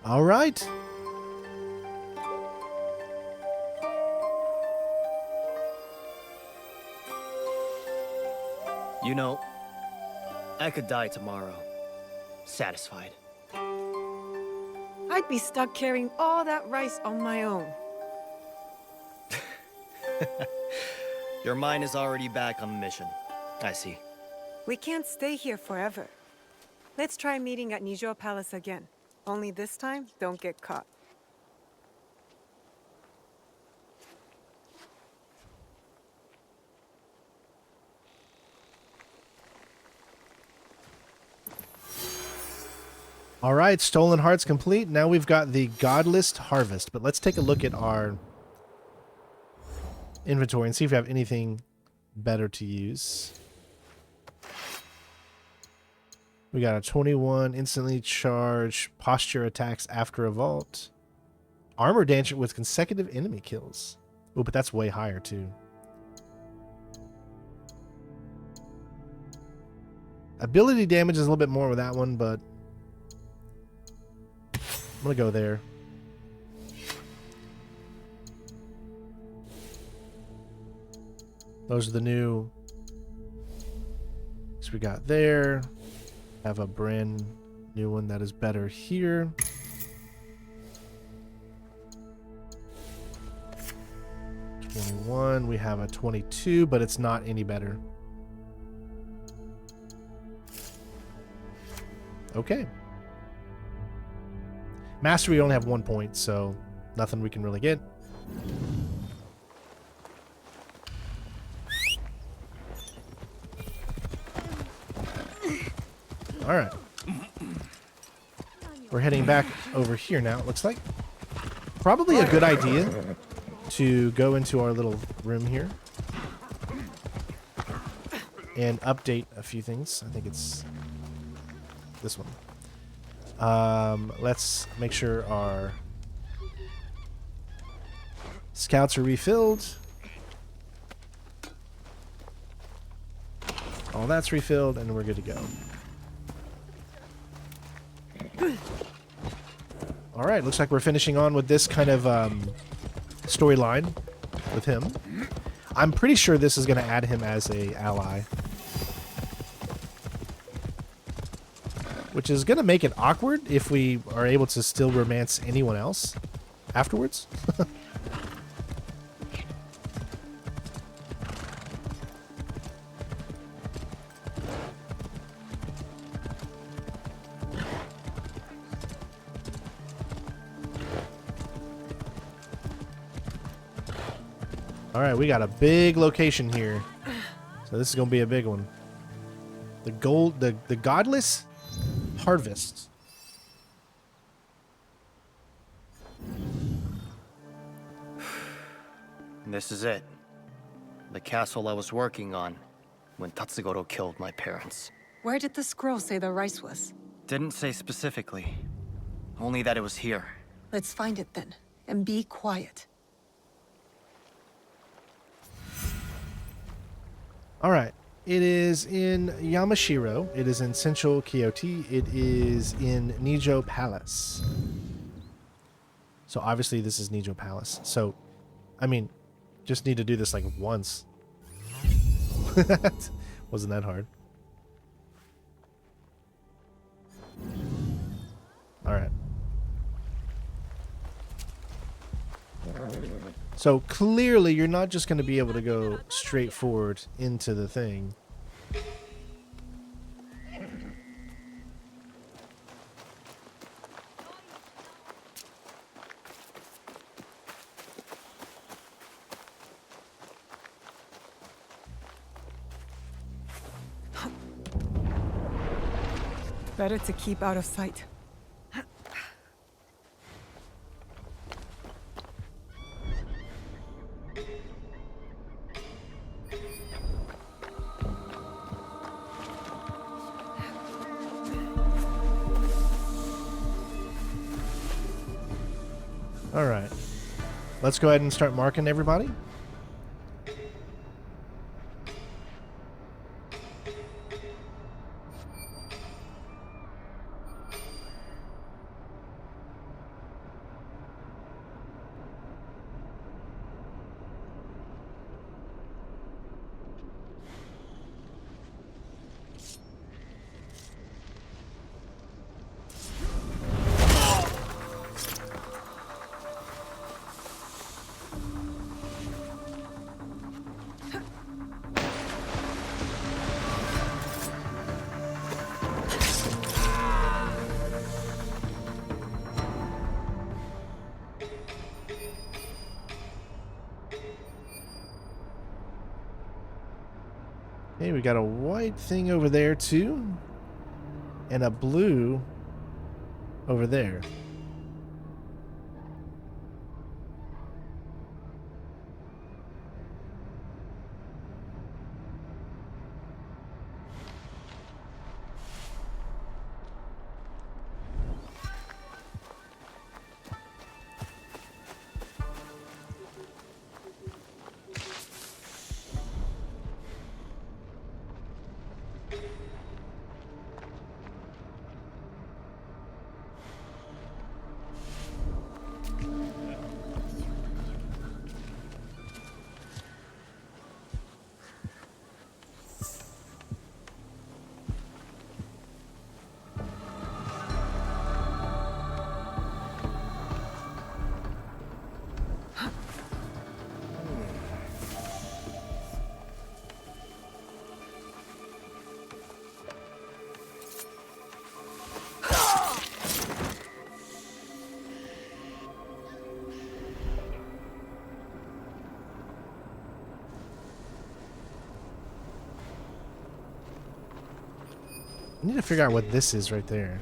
All right. You know, I could die tomorrow. Satisfied. I'd be stuck carrying all that rice on my own. Your mind is already back on the mission. I see. We can't stay here forever. Let's try meeting at Nijo Palace again. Only this time, don't get caught. All right, Stolen Hearts complete. Now we've got the Godless Harvest, but let's take a look at our inventory and see if we have anything better to use. We got a 21 instantly charge posture attacks after a vault. Armor damage with consecutive enemy kills. Oh, but that's way higher too. Ability damage is a little bit more with that one, but I'm gonna go there. Those are the new. So we got there. Have a brand new one that is better here. We have a 22, but it's not any better. Okay. Mastery, we only have 1 point, so nothing we can really get. All right. We're heading back over here now, it looks like. Probably a good idea to go into our little room here and update a few things. I think it's this one. Let's make sure our scouts are refilled. All that's refilled, and we're good to go. All right, looks like we're finishing on with this kind of storyline with him. I'm pretty sure this is going to add him as a ally, which is going to make it awkward if we are able to still romance anyone else afterwards. All right, we got a big location here, so this is gonna be a big one. The Godless Harvest. This is it. The castle I was working on when Tatsugoro killed my parents. Where did the scroll say the rice was? Didn't say specifically, only that it was here. Let's find it then, and be quiet. All right. It is in Yamashiro. It is in Central Kyoto. It is in Nijo Palace. So obviously this is Nijo Palace. So, I mean, just need to do this like once. Wasn't that hard. All right. So clearly you're not just going to be able to go straight forward into the thing. Better to keep out of sight. All right. Let's go ahead and start marking everybody. Okay, we got a white thing over there too, and a blue over there. I need to figure out what this is right there.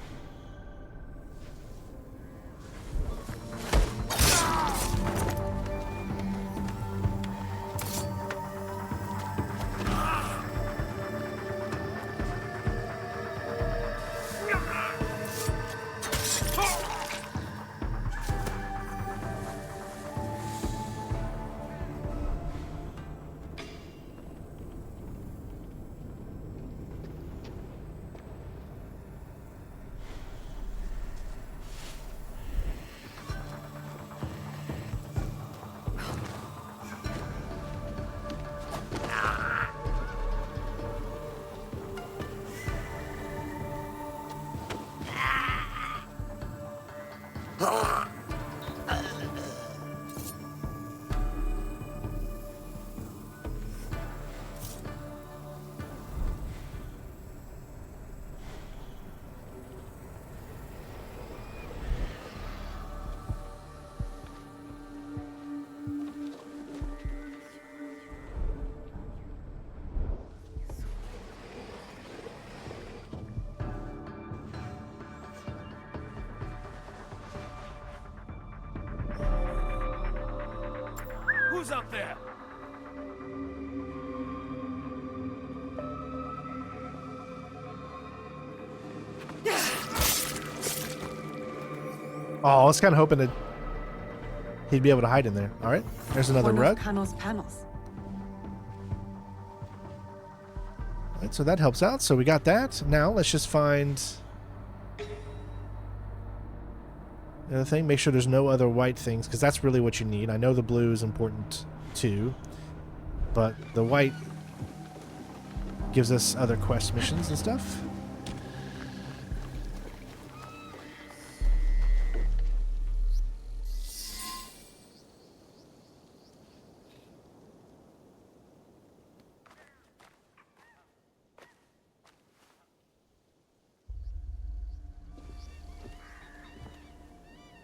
Who's up there? Oh, I was kind of hoping that he'd be able to hide in there. All right, there's another One rug. of Kano's panels. All right, so that helps out. So we got that. Now let's just find the other thing. Make sure there's no other white things, because that's really what you need. I know the blue is important too, but the white gives us other quest missions and stuff.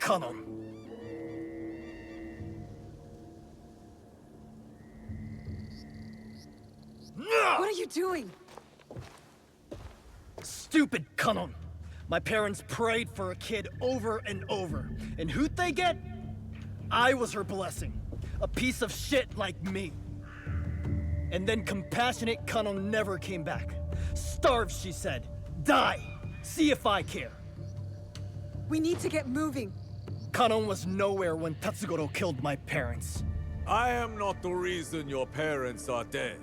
Kano. What are you doing? Stupid Kano. My parents prayed for a kid over and over. And who'd they get? I was her blessing. A piece of shit like me. And then compassionate Kano never came back. Starve, she said. Die. See if I care. We need to get moving. Kano was nowhere when Tatsugoro killed my parents. I am not the reason your parents are dead.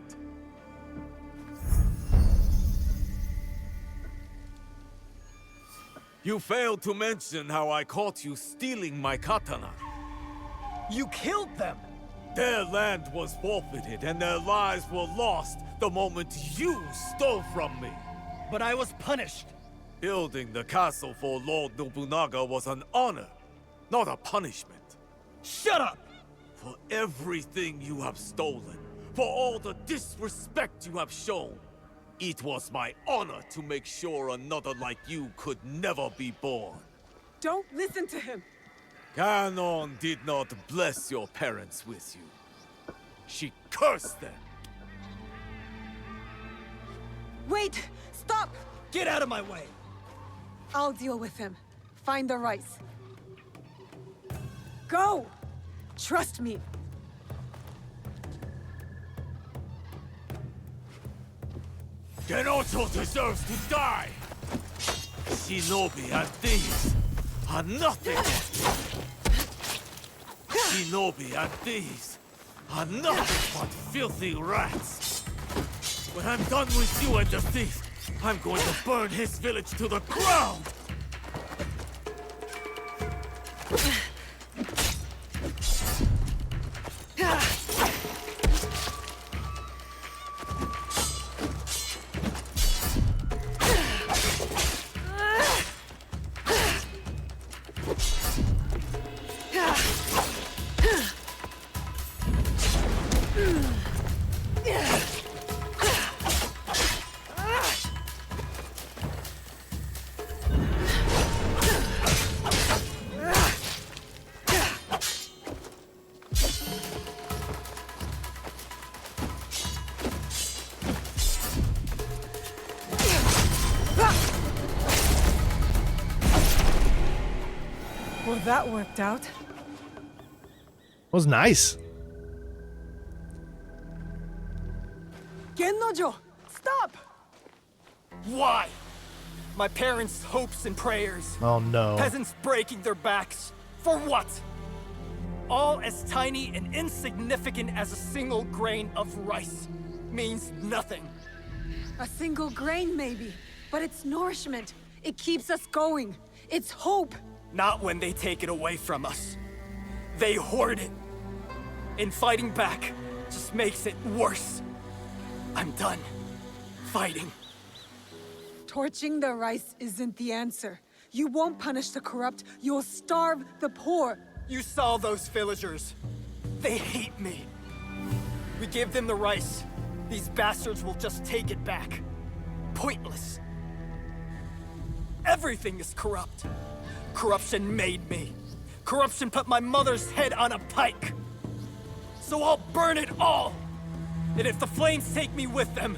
You failed to mention how I caught you stealing my katana. You killed them! Their land was forfeited and their lives were lost the moment you stole from me. But I was punished. Building the castle for Lord Nobunaga was an honor, not a punishment. Shut up! For everything you have stolen, for all the disrespect you have shown, it was my honor to make sure another like you could never be born. Don't listen to him. Ganon did not bless your parents with you. She cursed them. Wait! Stop! Get out of my way! I'll deal with him. find the rice. Go! Trust me. Genoto deserves to die! Shinobi and thieves are nothing! Shinobi and thieves are nothing but filthy rats! When I'm done with you and the thief, I'm going to burn his village to the ground! Well, that worked out. Was nice. Gennojo, stop! Why? My parents' hopes and prayers. Oh no. Peasants breaking their backs. For what? All as tiny and insignificant as a single grain of rice. Means nothing. A single grain, maybe, but it's nourishment. It keeps us going. It's hope. Not when they take it away from us. They hoard it. And fighting back just makes it worse. I'm done fighting. Torching the rice isn't the answer. You won't punish the corrupt, you'll starve the poor. You saw those villagers. They hate me. We give them the rice. These bastards will just take it back. Pointless. Everything is corrupt. Corruption made me. Corruption put my mother's head on a pike. So I'll burn it all. And if the flames take me with them,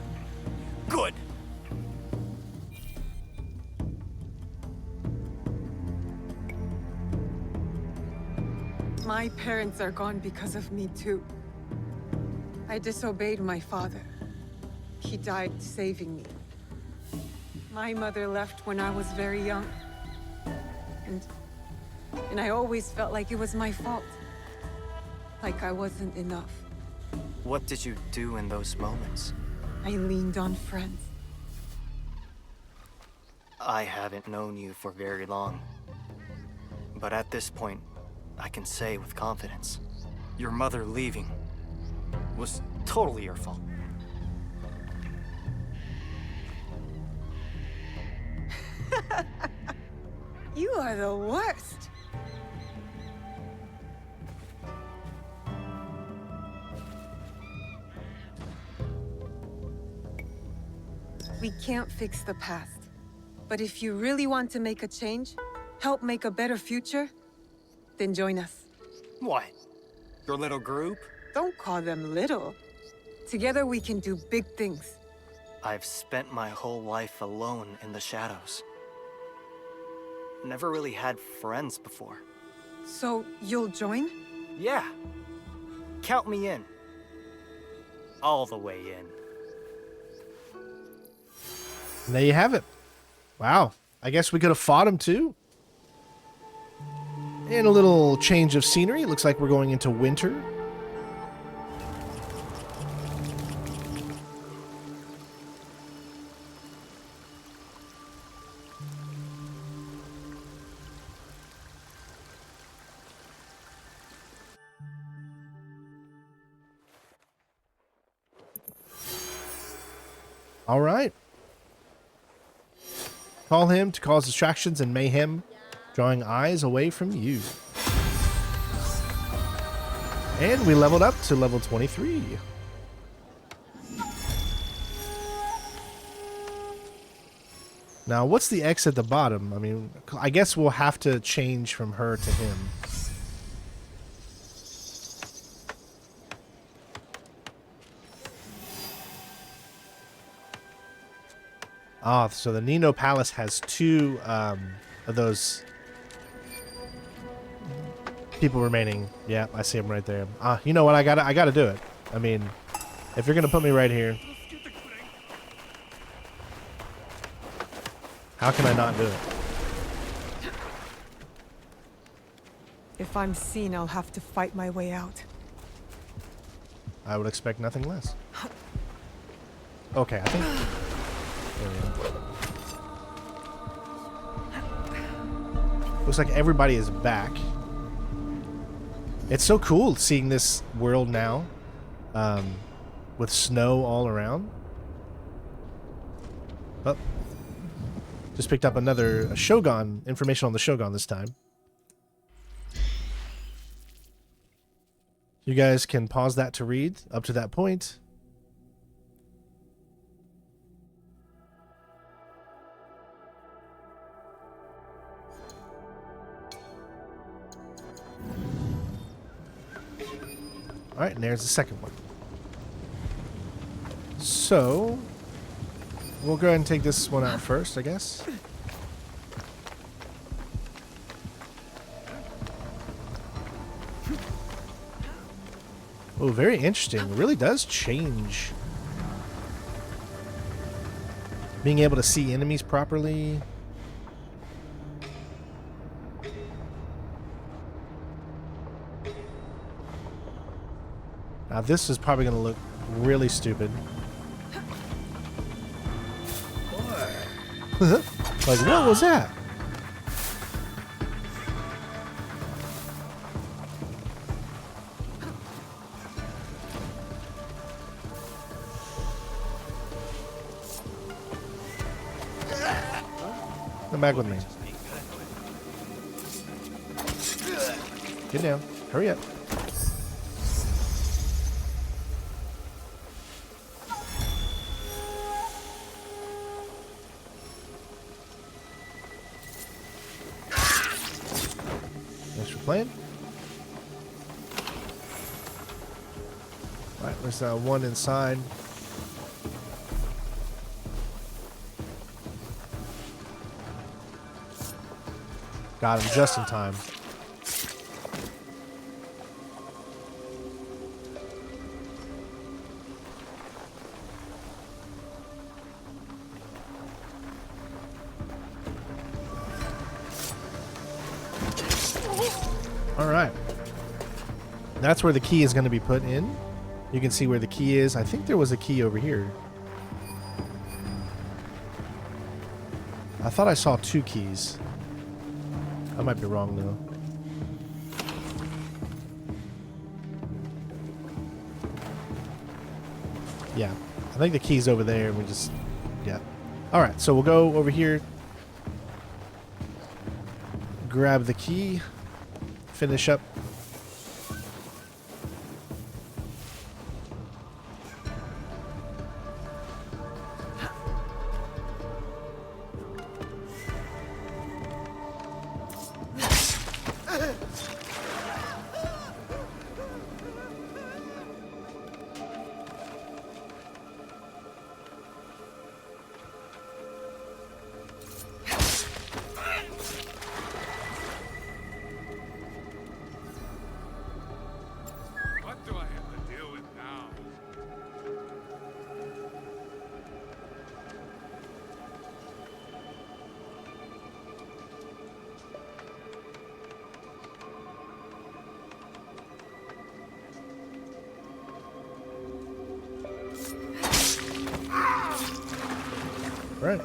good. My parents are gone because of me too. I disobeyed my father. He died saving me. My mother left when I was very young. And I always felt like it was my fault. Like I wasn't enough. What did you do in those moments? I leaned on friends. I haven't known you for very long. But at this point, I can say with confidence, your mother leaving was totally your fault. You are the worst. We can't fix the past. But if you really want to make a change, help make a better future, then join us. What? Your little group? Don't call them little. Together we can do big things. I've spent my whole life alone in the shadows. Never really had friends before. So, you'll join? Yeah. Count me in. All the way in. And there you have it. Wow. I guess we could have fought him too. And a little change of scenery. It looks like we're going into winter. All right. Call him to cause distractions and mayhem, drawing eyes away from you. And we leveled up to level 23. Now, what's the X at the bottom? I mean, I guess we'll have to change from her to him. Ah, so the Nino Palace has two of those people remaining. Yeah, I see them right there. You know what? I gotta do it. I mean, if you're gonna put me right here, how can I not do it? If I'm seen, I'll have to fight my way out. I would expect nothing less. Okay, I think. There we go. Looks like everybody is back. It's so cool seeing this world now, with snow all around. Oh, just picked up another Shogun information on the Shogun this time. You guys can pause that to read up to that point. All right, and there's the second one. So, we'll go ahead and take this one out first, I guess. Oh, very interesting. It really does change. Being able to see enemies properly. Now this is probably going to look really stupid. Like, what was that? Come back with me. Get down. Hurry up. Thanks for playing. Alright, there's one inside. Got him just in time. All right. That's where the key is going to be put in. You can see where the key is. I think there was a key over here. I thought I saw 2 keys. I might be wrong, though. Yeah, I think the key's over there, and we just... Yeah. Alright, so we'll go over here. Grab the key. Finish up. Right.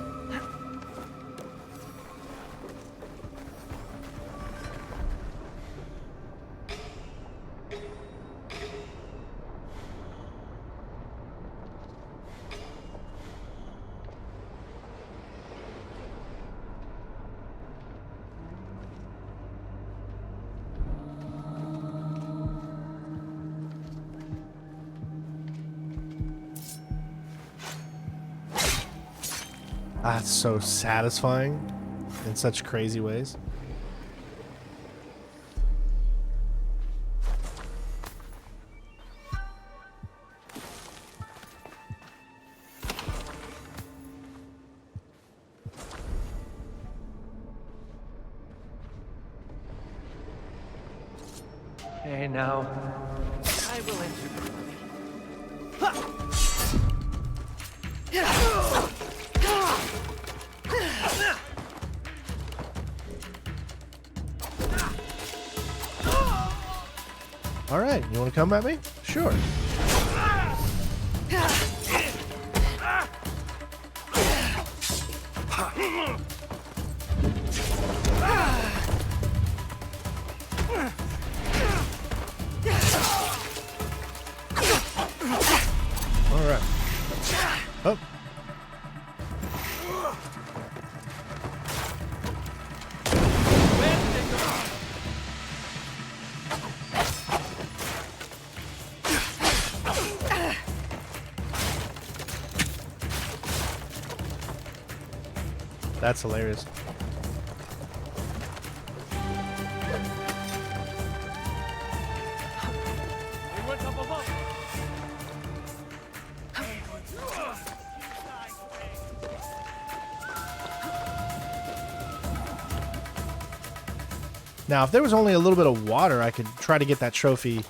That's so satisfying in such crazy ways. Okay, now I will enter the body. All right, you want to come at me? Sure. All right. Oh. That's hilarious. We went up above. Now, if there was only a little bit of water, I could try to get that trophy.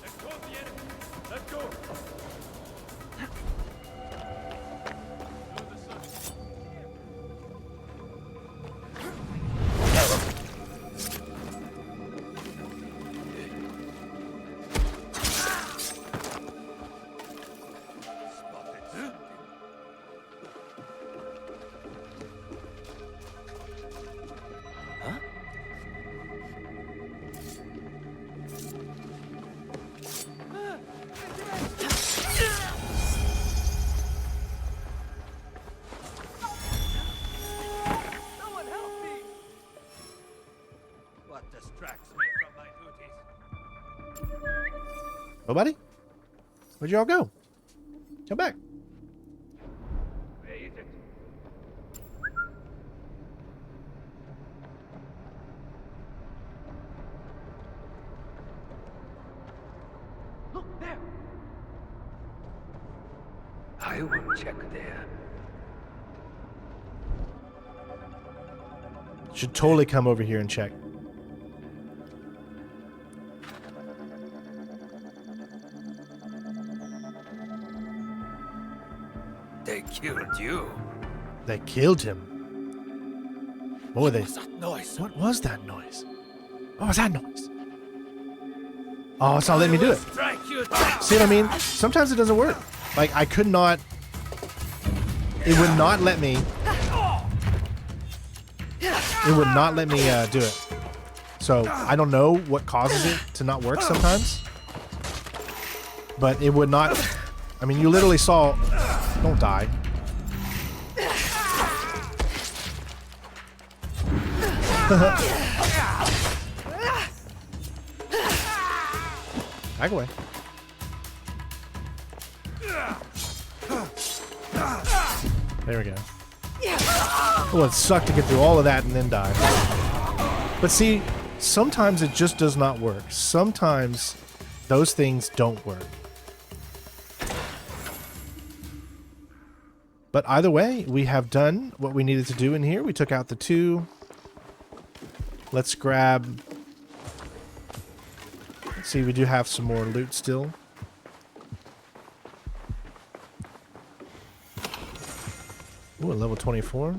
Let's go, the enemy. Let's go. Someone help me! What distracts me from my duties? Nobody? Where'd y'all go? Come back. Where is it? Look there! I will check there. Should totally come over here and check. They killed you. They killed him. What were they? What's that noise? What was that noise? What was that noise? Oh, it's not letting me do it. Strike you down. See what I mean? Sometimes it doesn't work. Like, I could not... It would not let me... It would not let me do it. So, I don't know what causes it to not work sometimes. But it would not... I mean, you literally saw... Don't die. Back away. There we go. Oh, it sucked to get through all of that and then die. But see, sometimes it just does not work. Sometimes those things don't work. But either way, we have done what we needed to do in here. We took out the two. Let's grab... Let's see, we do have some more loot still. Ooh, a level 24.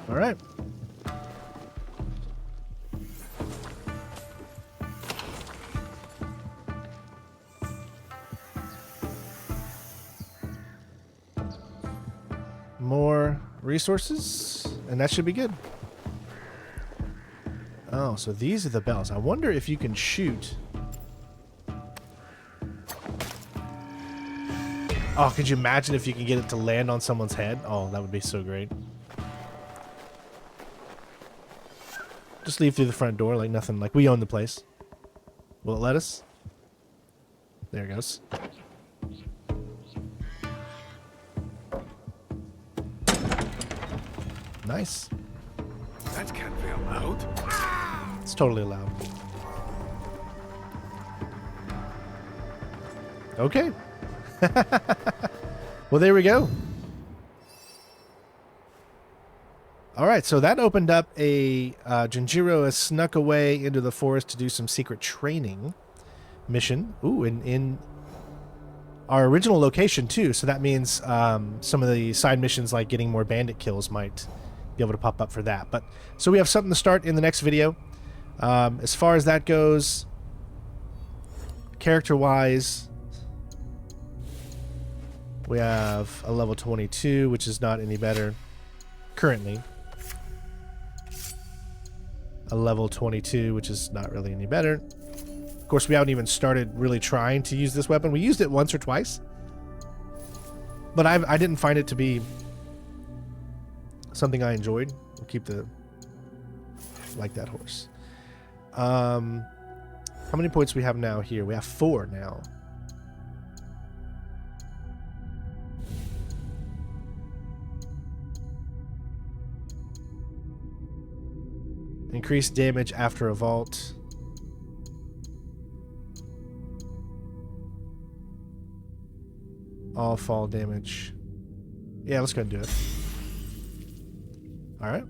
All right. More resources, and that should be good. Oh, so these are the bells. I wonder if you can shoot. Oh, could you imagine if you can get it to land on someone's head? Oh, that would be so great. Just leave through the front door like nothing. Like we own the place. Will it let us? There it goes. Nice. That can't be allowed. It's totally allowed. Okay. Well, there we go. All right, so that opened up a Junjiro has snuck away into the forest to do some secret training mission. Ooh, in our original location too. So that means some of the side missions, like getting more bandit kills, might be able to pop up for that. But so we have something to start in the next video. As far as that goes, character-wise, we have a level 22, which is not any better currently. A level 22, which is not really any better. Of course, we haven't even started really trying to use this weapon. We used it once or twice, but I didn't find it to be something I enjoyed. We'll keep the like that horse. How many points we have now here? We have 4 now. Increased damage after a vault. All fall damage. Yeah, let's go and do it. Alright.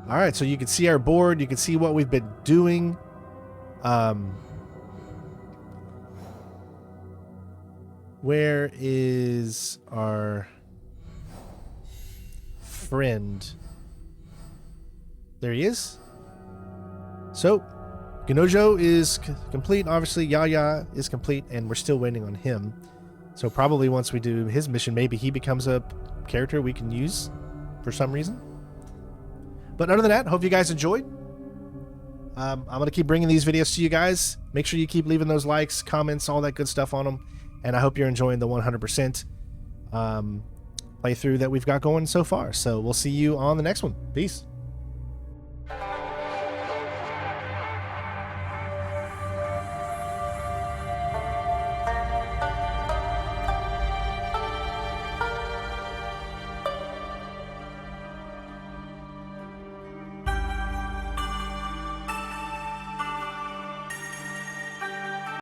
Alright, so you can see our board. You can see what we've been doing. Where is our friend? There he is. So Ginojo is complete. Obviously Yaya is complete, and we're still waiting on him. So probably once we do his mission, maybe he becomes a character we can use for some reason. But other than that, hope you guys enjoyed. I'm going to keep bringing these videos to you guys. Make sure you keep leaving those likes, comments, all that good stuff on them. And I hope you're enjoying the 100% playthrough that we've got going so far. So we'll see you on the next one. Peace.